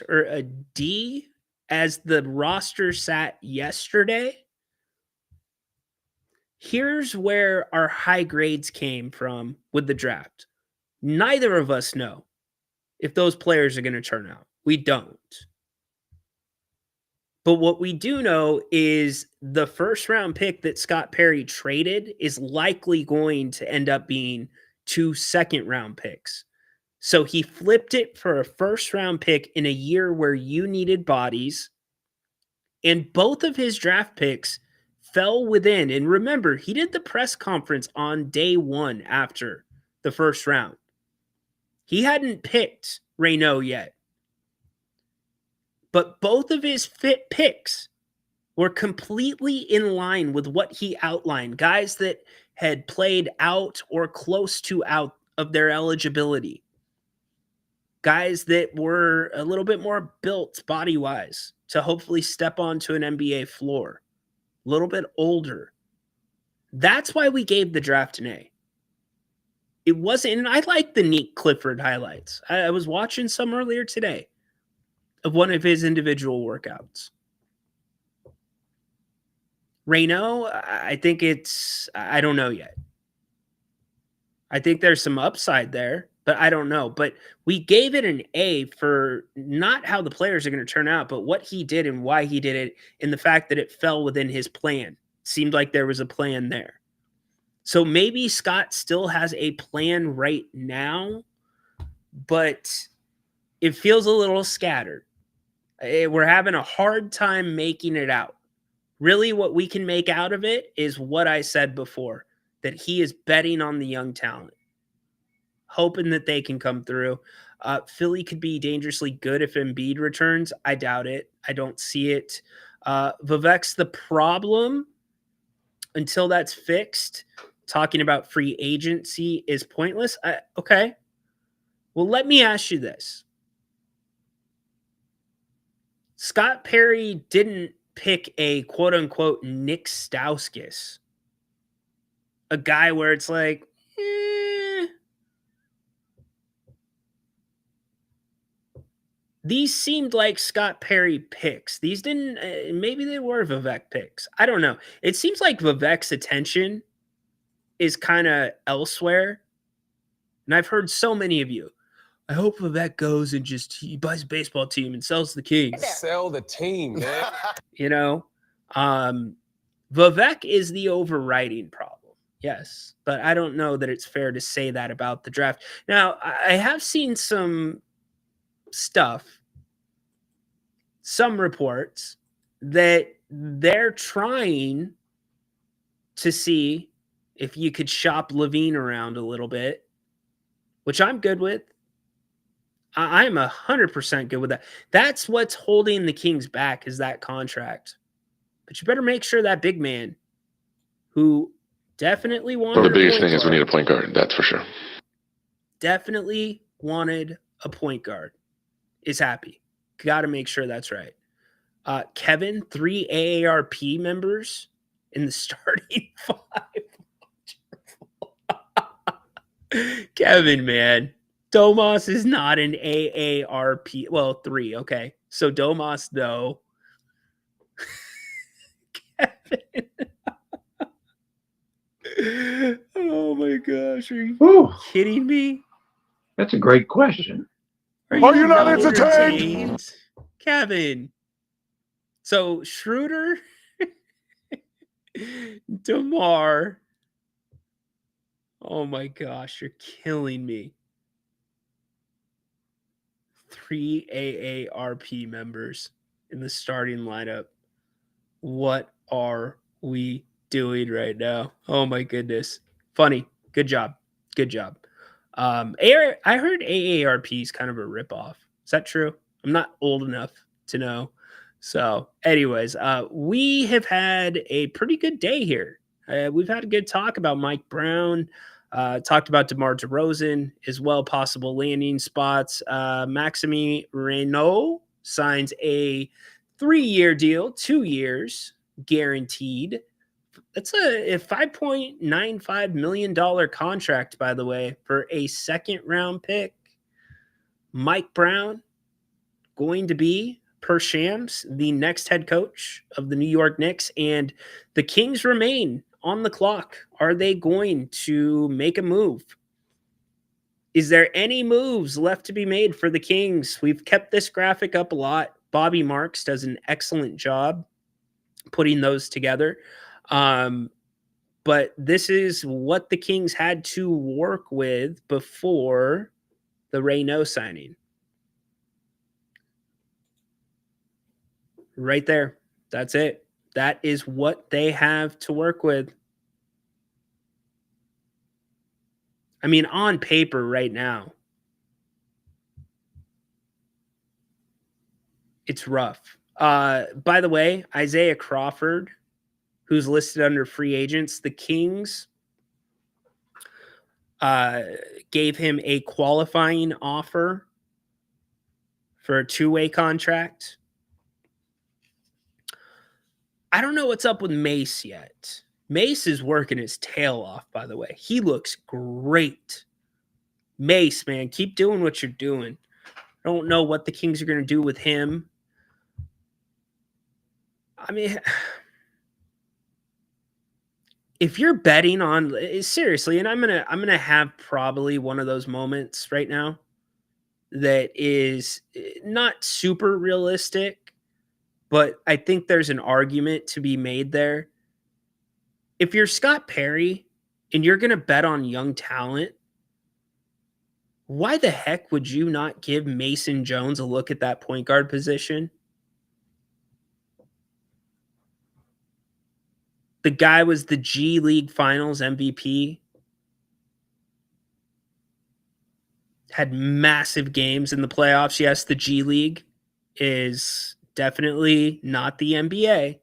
or a D as the roster sat yesterday. Here's where our high grades came from with the draft. Neither of us know if those players are going to turn out. We don't. But what we do know is the first round pick that Scott Perry traded is likely going to end up being 2 second-round picks. So he flipped it for a first-round pick in a year where you needed bodies, and both of his draft picks fell within. And remember, he did the press conference on day 1 after the first round. He hadn't picked Reynaud yet. But both of his picks were completely in line with what he outlined. Guys that had played out or close to out of their eligibility. Guys that were a little bit more built body-wise to hopefully step onto an NBA floor. A little bit older. That's why we gave the draft an A. It wasn't, and I like the Nick Clifford highlights. I was watching some earlier today of one of his individual workouts. Reynaud, I think I don't know yet. I think there's some upside there, but I don't know. But we gave it an A for not how the players are going to turn out, but what he did and why he did it, and the fact that it fell within his plan. Seemed like there was a plan there. So maybe Scott still has a plan right now, but it feels a little scattered. We're having a hard time making it out. Really, what we can make out of it is what I said before. that he is betting on the young talent, hoping that they can come through. Philly could be dangerously good if Embiid returns. I doubt it. I don't see it. Vivek's the problem. Until that's fixed, talking about free agency is pointless. Okay. Well, let me ask you this. Scott Perry didn't pick a quote-unquote Nick Stauskas, a guy where it's like, These seemed like Scott Perry picks. These didn't, maybe they were Vivek picks. I don't know. It seems like Vivek's attention is kind of elsewhere. And I've heard so many of you, I hope Vivek goes and he buys a baseball team and sells the Kings. Sell the team, man. You know, Vivek is the overriding problem. Yes, but I don't know that it's fair to say that about the draft. Now, I have seen some stuff, some reports that they're trying to see if you could shop Levine around a little bit, which I'm good with. I'm 100% good with that. That's what's holding the Kings back, is that contract. But you better make sure that big man, who definitely wanted Well, the biggest thing is we need a point guard. That's for sure. Definitely wanted a point guard, is happy. Got to make sure that's right. Kevin, 3 AARP members in the starting 5. Kevin, man. Domas is not an AARP. Well, 3. Okay. So Domas, no. Kevin. Oh my gosh. Are you kidding me? That's a great question. Are you not entertained? Kevin. So Schroeder, DeMar. Oh my gosh, you're killing me. 3 AARP members in the starting lineup. What are we doing right now? Oh my goodness. Funny. Good job. Good job. I heard AARP is kind of a ripoff. Is that true? I'm not old enough to know. So anyways, we have had a pretty good day here. We've had a good talk about Mike Brown, talked about DeMar DeRozan as well, possible landing spots. Maxime Renault signs a 3-year deal, 2 years guaranteed. That's a $5.95 million contract, by the way, for a second-round pick. Mike Brown going to be, per Shams, the next head coach of the New York Knicks, and the Kings remain on the clock. Are they going to make a move? Is there any moves left to be made for the Kings? We've kept this graphic up a lot. Bobby Marks does an excellent job putting those together. But this is what the Kings had to work with before the Renault signing. Right there. That's it. That is what they have to work with. I mean, on paper right now, it's rough. By the way, Isaiah Crawford, who's listed under free agents, the Kings gave him a qualifying offer for a 2-way contract. I don't know what's up with Mace yet. Mace is working his tail off, by the way. He looks great. Mace, man, keep doing what you're doing. I don't know what the Kings are going to do with him. I mean, if you're betting on, seriously, and I'm gonna have probably one of those moments right now that is not super realistic, but I think there's an argument to be made there. If you're Scott Perry and you're gonna bet on young talent, why the heck would you not give Mason Jones a look at that point guard position? The guy was the G League Finals MVP. Had massive games in the playoffs. Yes, the G League is definitely not the NBA.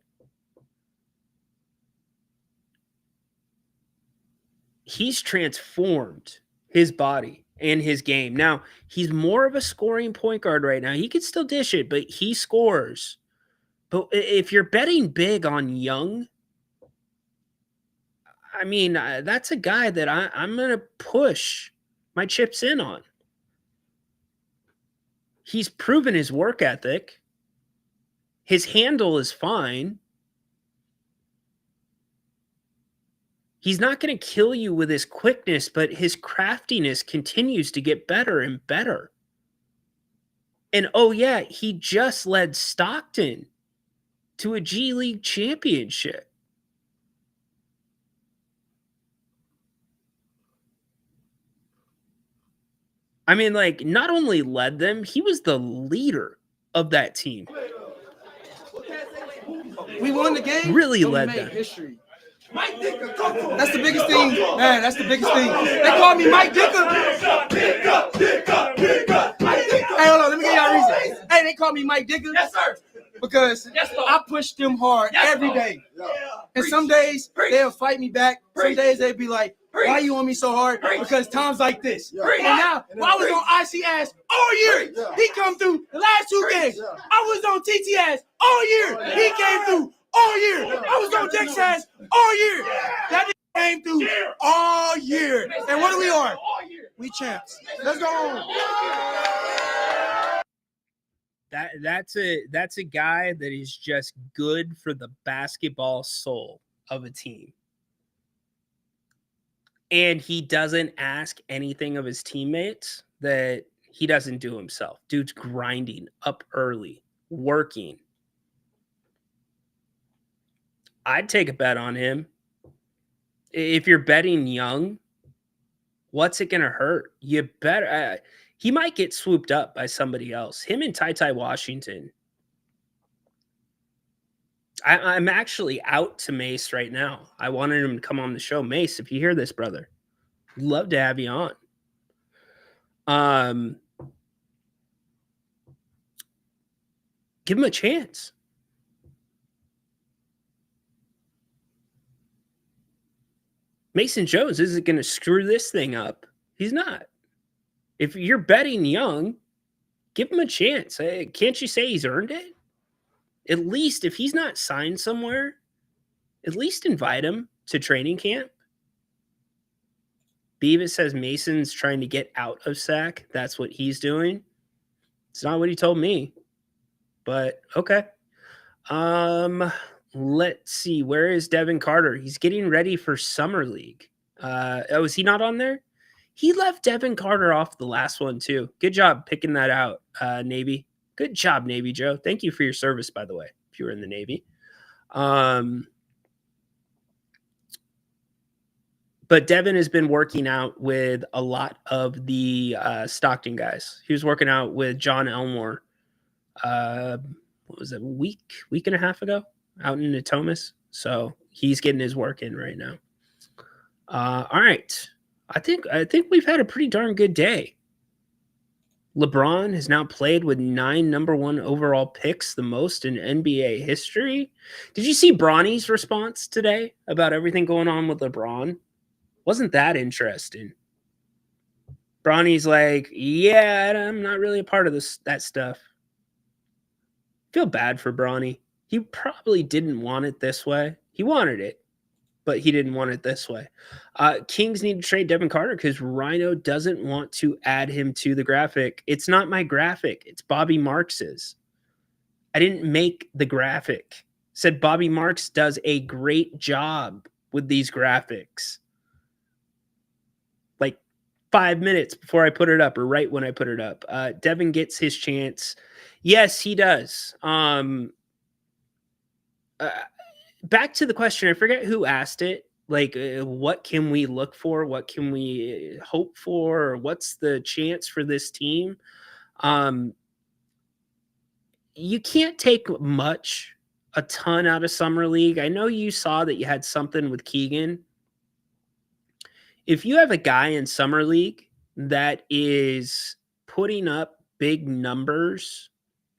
He's transformed his body and his game. Now, he's more of a scoring point guard right now. He can still dish it, but he scores. But if you're betting big on Young, I mean, that's a guy that I'm going to push my chips in on. He's proven his work ethic. His handle is fine. He's not going to kill you with his quickness, but his craftiness continues to get better and better. And oh yeah, he just led Stockton to a G League championship. I mean, like, not only led them, he was the leader of that team. We won the game. Really led them. History. Mike Dicker, that's the biggest thing, man. That's the biggest thing. They call me Mike Dicker. Hey, hold on. Let me get y'all a reason. Hey, they call me Mike Dicker. Yes, sir. Because I push them hard every day. And some days they'll fight me back. Some days they'll be like, why you on me so hard? Because times like this. And now, I was on IC ass all year. He come through the last 2 games. I was on TT ass all year. He came through all year. I was on Dex ass all year. That came through all year. And what are? We champs. Let's go on. That's a guy that is just good for the basketball soul of a team. And he doesn't ask anything of his teammates that he doesn't do himself. Dude's grinding up early, working. I'd take a bet on him. If you're betting Young, what's it going to hurt? You better. He might get swooped up by somebody else. Him and Ty Washington. I'm actually out to Mace right now. I wanted him to come on the show. Mace, if you hear this, brother, love to have you on. Give him a chance. Mason Jones isn't going to screw this thing up. He's not. If you're betting Young, give him a chance. Can't you say he's earned it? At least if he's not signed somewhere, at least invite him to training camp. Beavis says Mason's trying to get out of SAC. That's what he's doing. It's not what he told me, but okay. Let's see. Where is Devin Carter? He's getting ready for Summer League. Is he not on there? He left Devin Carter off the last one too. Good job picking that out, Navy. Good job, Navy Joe. Thank you for your service, by the way, if you were in the Navy. But Devin has been working out with a lot of the Stockton guys. He was working out with John Elmore. What was it, a week and a half ago out in Natomas? So he's getting his work in right now. All right. I think we've had a pretty darn good day. LeBron has now played with 9 number 1 overall picks, the most in NBA history. Did you see Bronny's response today about everything going on with LeBron? Wasn't that interesting? Bronny's like, yeah, I'm not really a part of that stuff. Feel bad for Bronny. He probably didn't want it this way. He wanted it, but he didn't want it this way. Kings need to trade Devin Carter because Rhino doesn't want to add him to the graphic. It's not my graphic. It's Bobby Marks's. I didn't make the graphic. Said Bobby Marks does a great job with these graphics. Like 5 minutes before I put it up or right when I put it up. Devin gets his chance. Yes, he does. Back to the question. I forget who asked it. Like, what can we look for? What can we hope for? Or what's the chance for this team? You can't take much a ton out of Summer League. I know you saw that you had something with Keegan. If you have a guy in Summer League that is putting up big numbers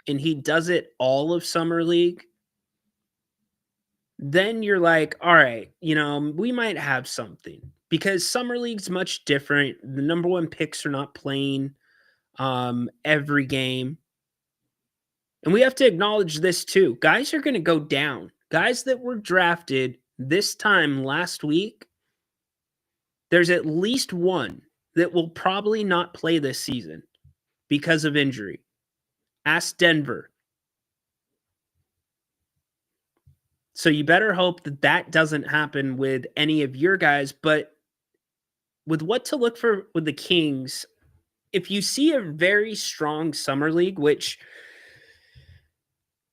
and he does it all of Summer League, then you're like, all right, we might have something, because Summer League's much different. The number one picks are not playing every game. And we have to acknowledge this too. Guys are going to go down. Guys that were drafted this time last week, there's at least one that will probably not play this season because of injury. Ask Denver. So you better hope that that doesn't happen with any of your guys. But with what to look for with the Kings, if you see a very strong Summer League, which,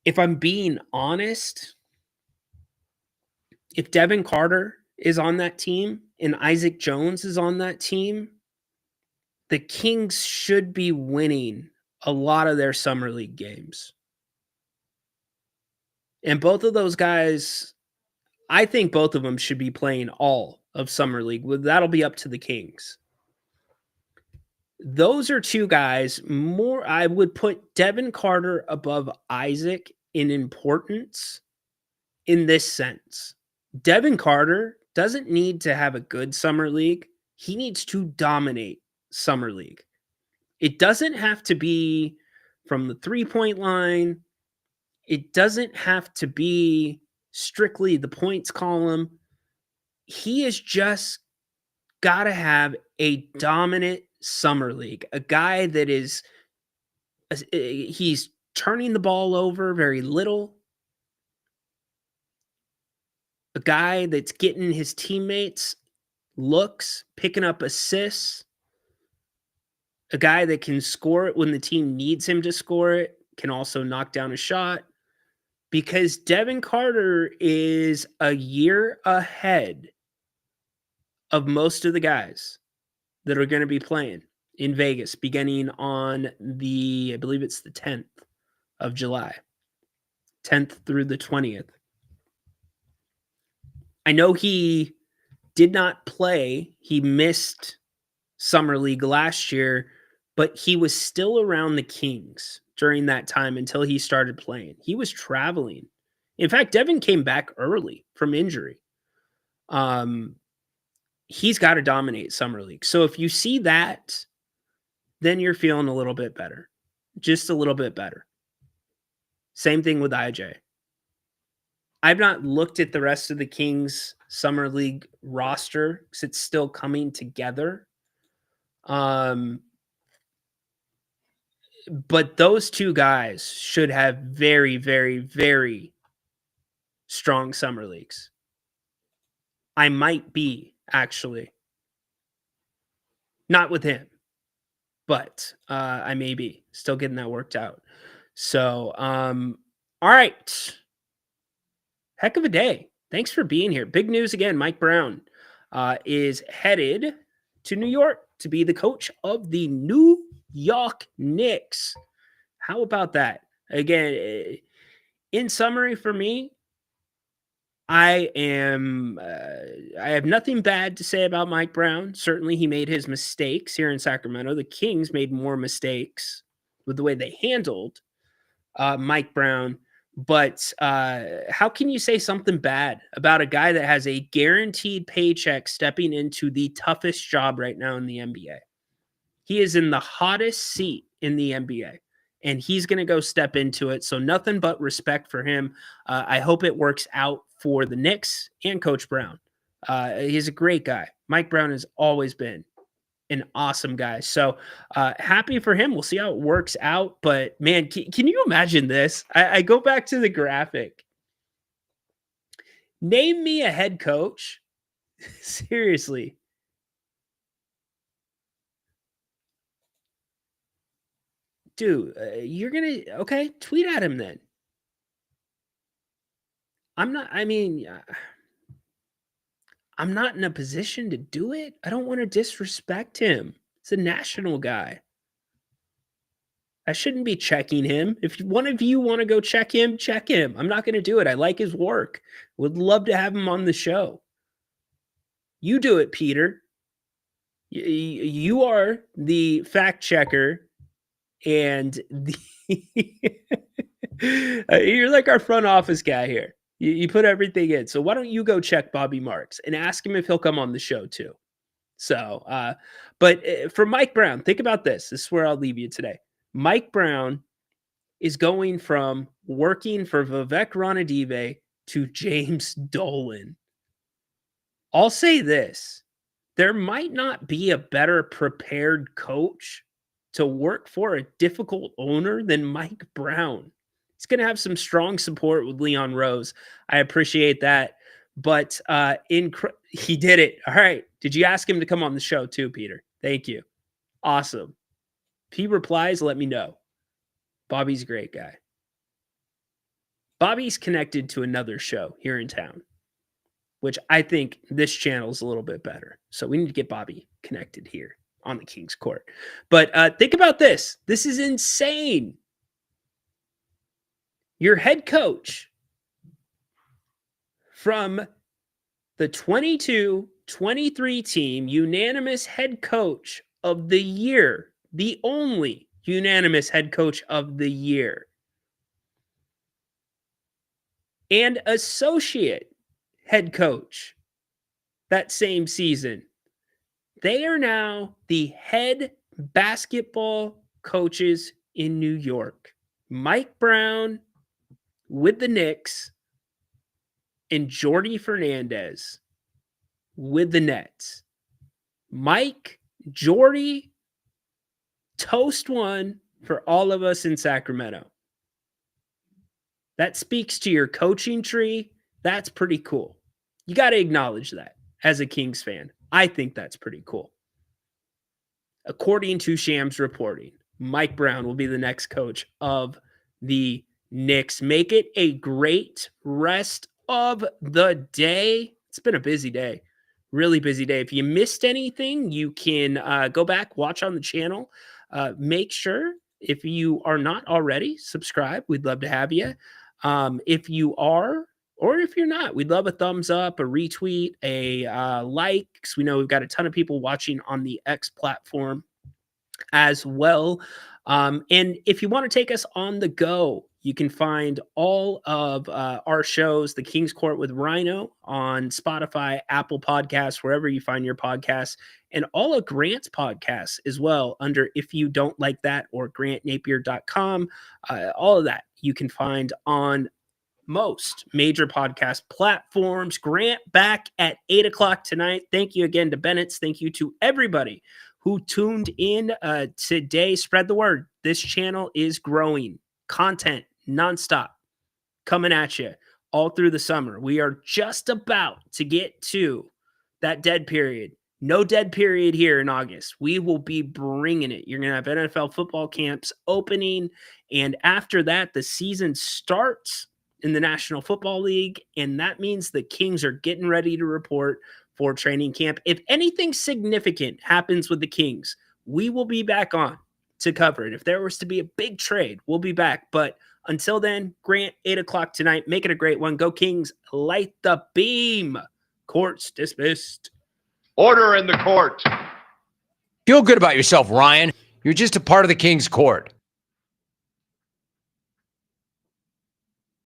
if I'm being honest, if Devin Carter is on that team and Isaac Jones is on that team, the Kings should be winning a lot of their Summer League games. And both of those guys, I think both of them should be playing all of Summer League. That'll be up to the Kings. Those are two guys more. I would put Devin Carter above Isaac in importance in this sense. Devin Carter doesn't need to have a good Summer League. He needs to dominate Summer League. It doesn't have to be from the three-point line. It doesn't have to be strictly the points column. He has just got to have a dominant Summer League. A guy that he's turning the ball over very little. A guy that's getting his teammates looks, picking up assists. A guy that can score it when the team needs him to score it, can also knock down a shot. Because Devin Carter is a year ahead of most of the guys that are going to be playing in Vegas beginning on I believe it's the 10th of July. 10th through the 20th. I know he did not play. He missed Summer League last year, but he was still around the Kings during that time until he started playing. He was traveling. In fact, Devin came back early from injury. He's got to dominate Summer League. So if you see that, then you're feeling a little bit better. Just a little bit better. Same thing with IJ. I've not looked at the rest of the Kings Summer League roster because it's still coming together. But those two guys should have very, very, very strong Summer Leagues. I might be, actually. Not with him, but I may be. Still getting that worked out. So, all right. Heck of a day. Thanks for being here. Big news again. Mike Brown is headed to New York to be the coach of the New York Knicks. How about that? Again, in summary for me, I have nothing bad to say about Mike Brown. Certainly he made his mistakes here in Sacramento. The Kings made more mistakes with the way they handled Mike Brown. But how can you say something bad about a guy that has a guaranteed paycheck stepping into the toughest job right now in the NBA? He is in the hottest seat in the NBA, and he's going to go step into it. So nothing but respect for him. I hope it works out for the Knicks and Coach Brown. He's a great guy. Mike Brown has always been an awesome guy. So happy for him. We'll see how it works out. But, man, can you imagine this? I go back to the graphic. Name me a head coach. Seriously. Dude, you're going to, okay, tweet at him then. I'm not in a position to do it. I don't want to disrespect him. He's a national guy. I shouldn't be checking him. If one of you want to go check him, check him. I'm not going to do it. I like his work. Would love to have him on the show. You do it, Peter. You are the fact checker, and you're like our front office guy here. You put everything in. So why don't you go check Bobby Marks and ask him if he'll come on the show too? So, but for Mike Brown, think about this. This is where I'll leave you today. Mike Brown is going from working for Vivek Ranadive to James Dolan. I'll say this. There might not be a better prepared coach to work for a difficult owner than Mike Brown. He's going to have some strong support with Leon Rose. I appreciate that. But he did it. All right. Did you ask him to come on the show too, Peter? Thank you. Awesome. If he replies, let me know. Bobby's a great guy. Bobby's connected to another show here in town, which I think this channel is a little bit better. So we need to get Bobby connected here on the King's Court. But think about this. This is insane. Your head coach from the 22-23 team, unanimous head coach of the year, the only unanimous head coach of the year, and associate head coach that same season. They are now the head basketball coaches in New York. Mike Brown with the Knicks and Jordy Fernandez with the Nets. Mike, Jordy, toast one for all of us in Sacramento. That speaks to your coaching tree. That's pretty cool. You got to acknowledge that as a Kings fan. I think that's pretty cool. According to Shams reporting, Mike Brown will be the next coach of the Knicks. Make it a great rest of the day. It's been a busy day. Really busy day. If you missed anything, you can go back, watch on the channel. Make sure, if you are not already, subscribe. We'd love to have you. If you are, or if you're not, we'd love a thumbs up, a retweet, a like, because we know we've got a ton of people watching on the X platform as well. And if you want to take us on the go, you can find all of our shows, The King's Court with Rhino, on Spotify, Apple Podcasts, wherever you find your podcasts, and all of Grant's podcasts as well under If You Don't Like That or grantnapier.com. All of that you can find on most major podcast platforms. Grant back at 8 o'clock tonight. Thank you again to Bennett's. Thank you to everybody who tuned in today. Spread the word. This channel is growing. Content nonstop coming at you all through the summer. We are just about to get to that dead period. No dead period here in August. We will be bringing it. You're going to have NFL football camps opening. And after that, the season starts in the National Football League, and that means the Kings are getting ready to report for training camp. If anything significant happens with the Kings, we will be back on to cover it. If there was to be a big trade, we'll be back. But until then, Grant, 8 o'clock tonight. Make it a great one. Go Kings. Light the beam. Court's dismissed. Order in the court. Feel good about yourself, Ryan. You're just a part of the King's Court.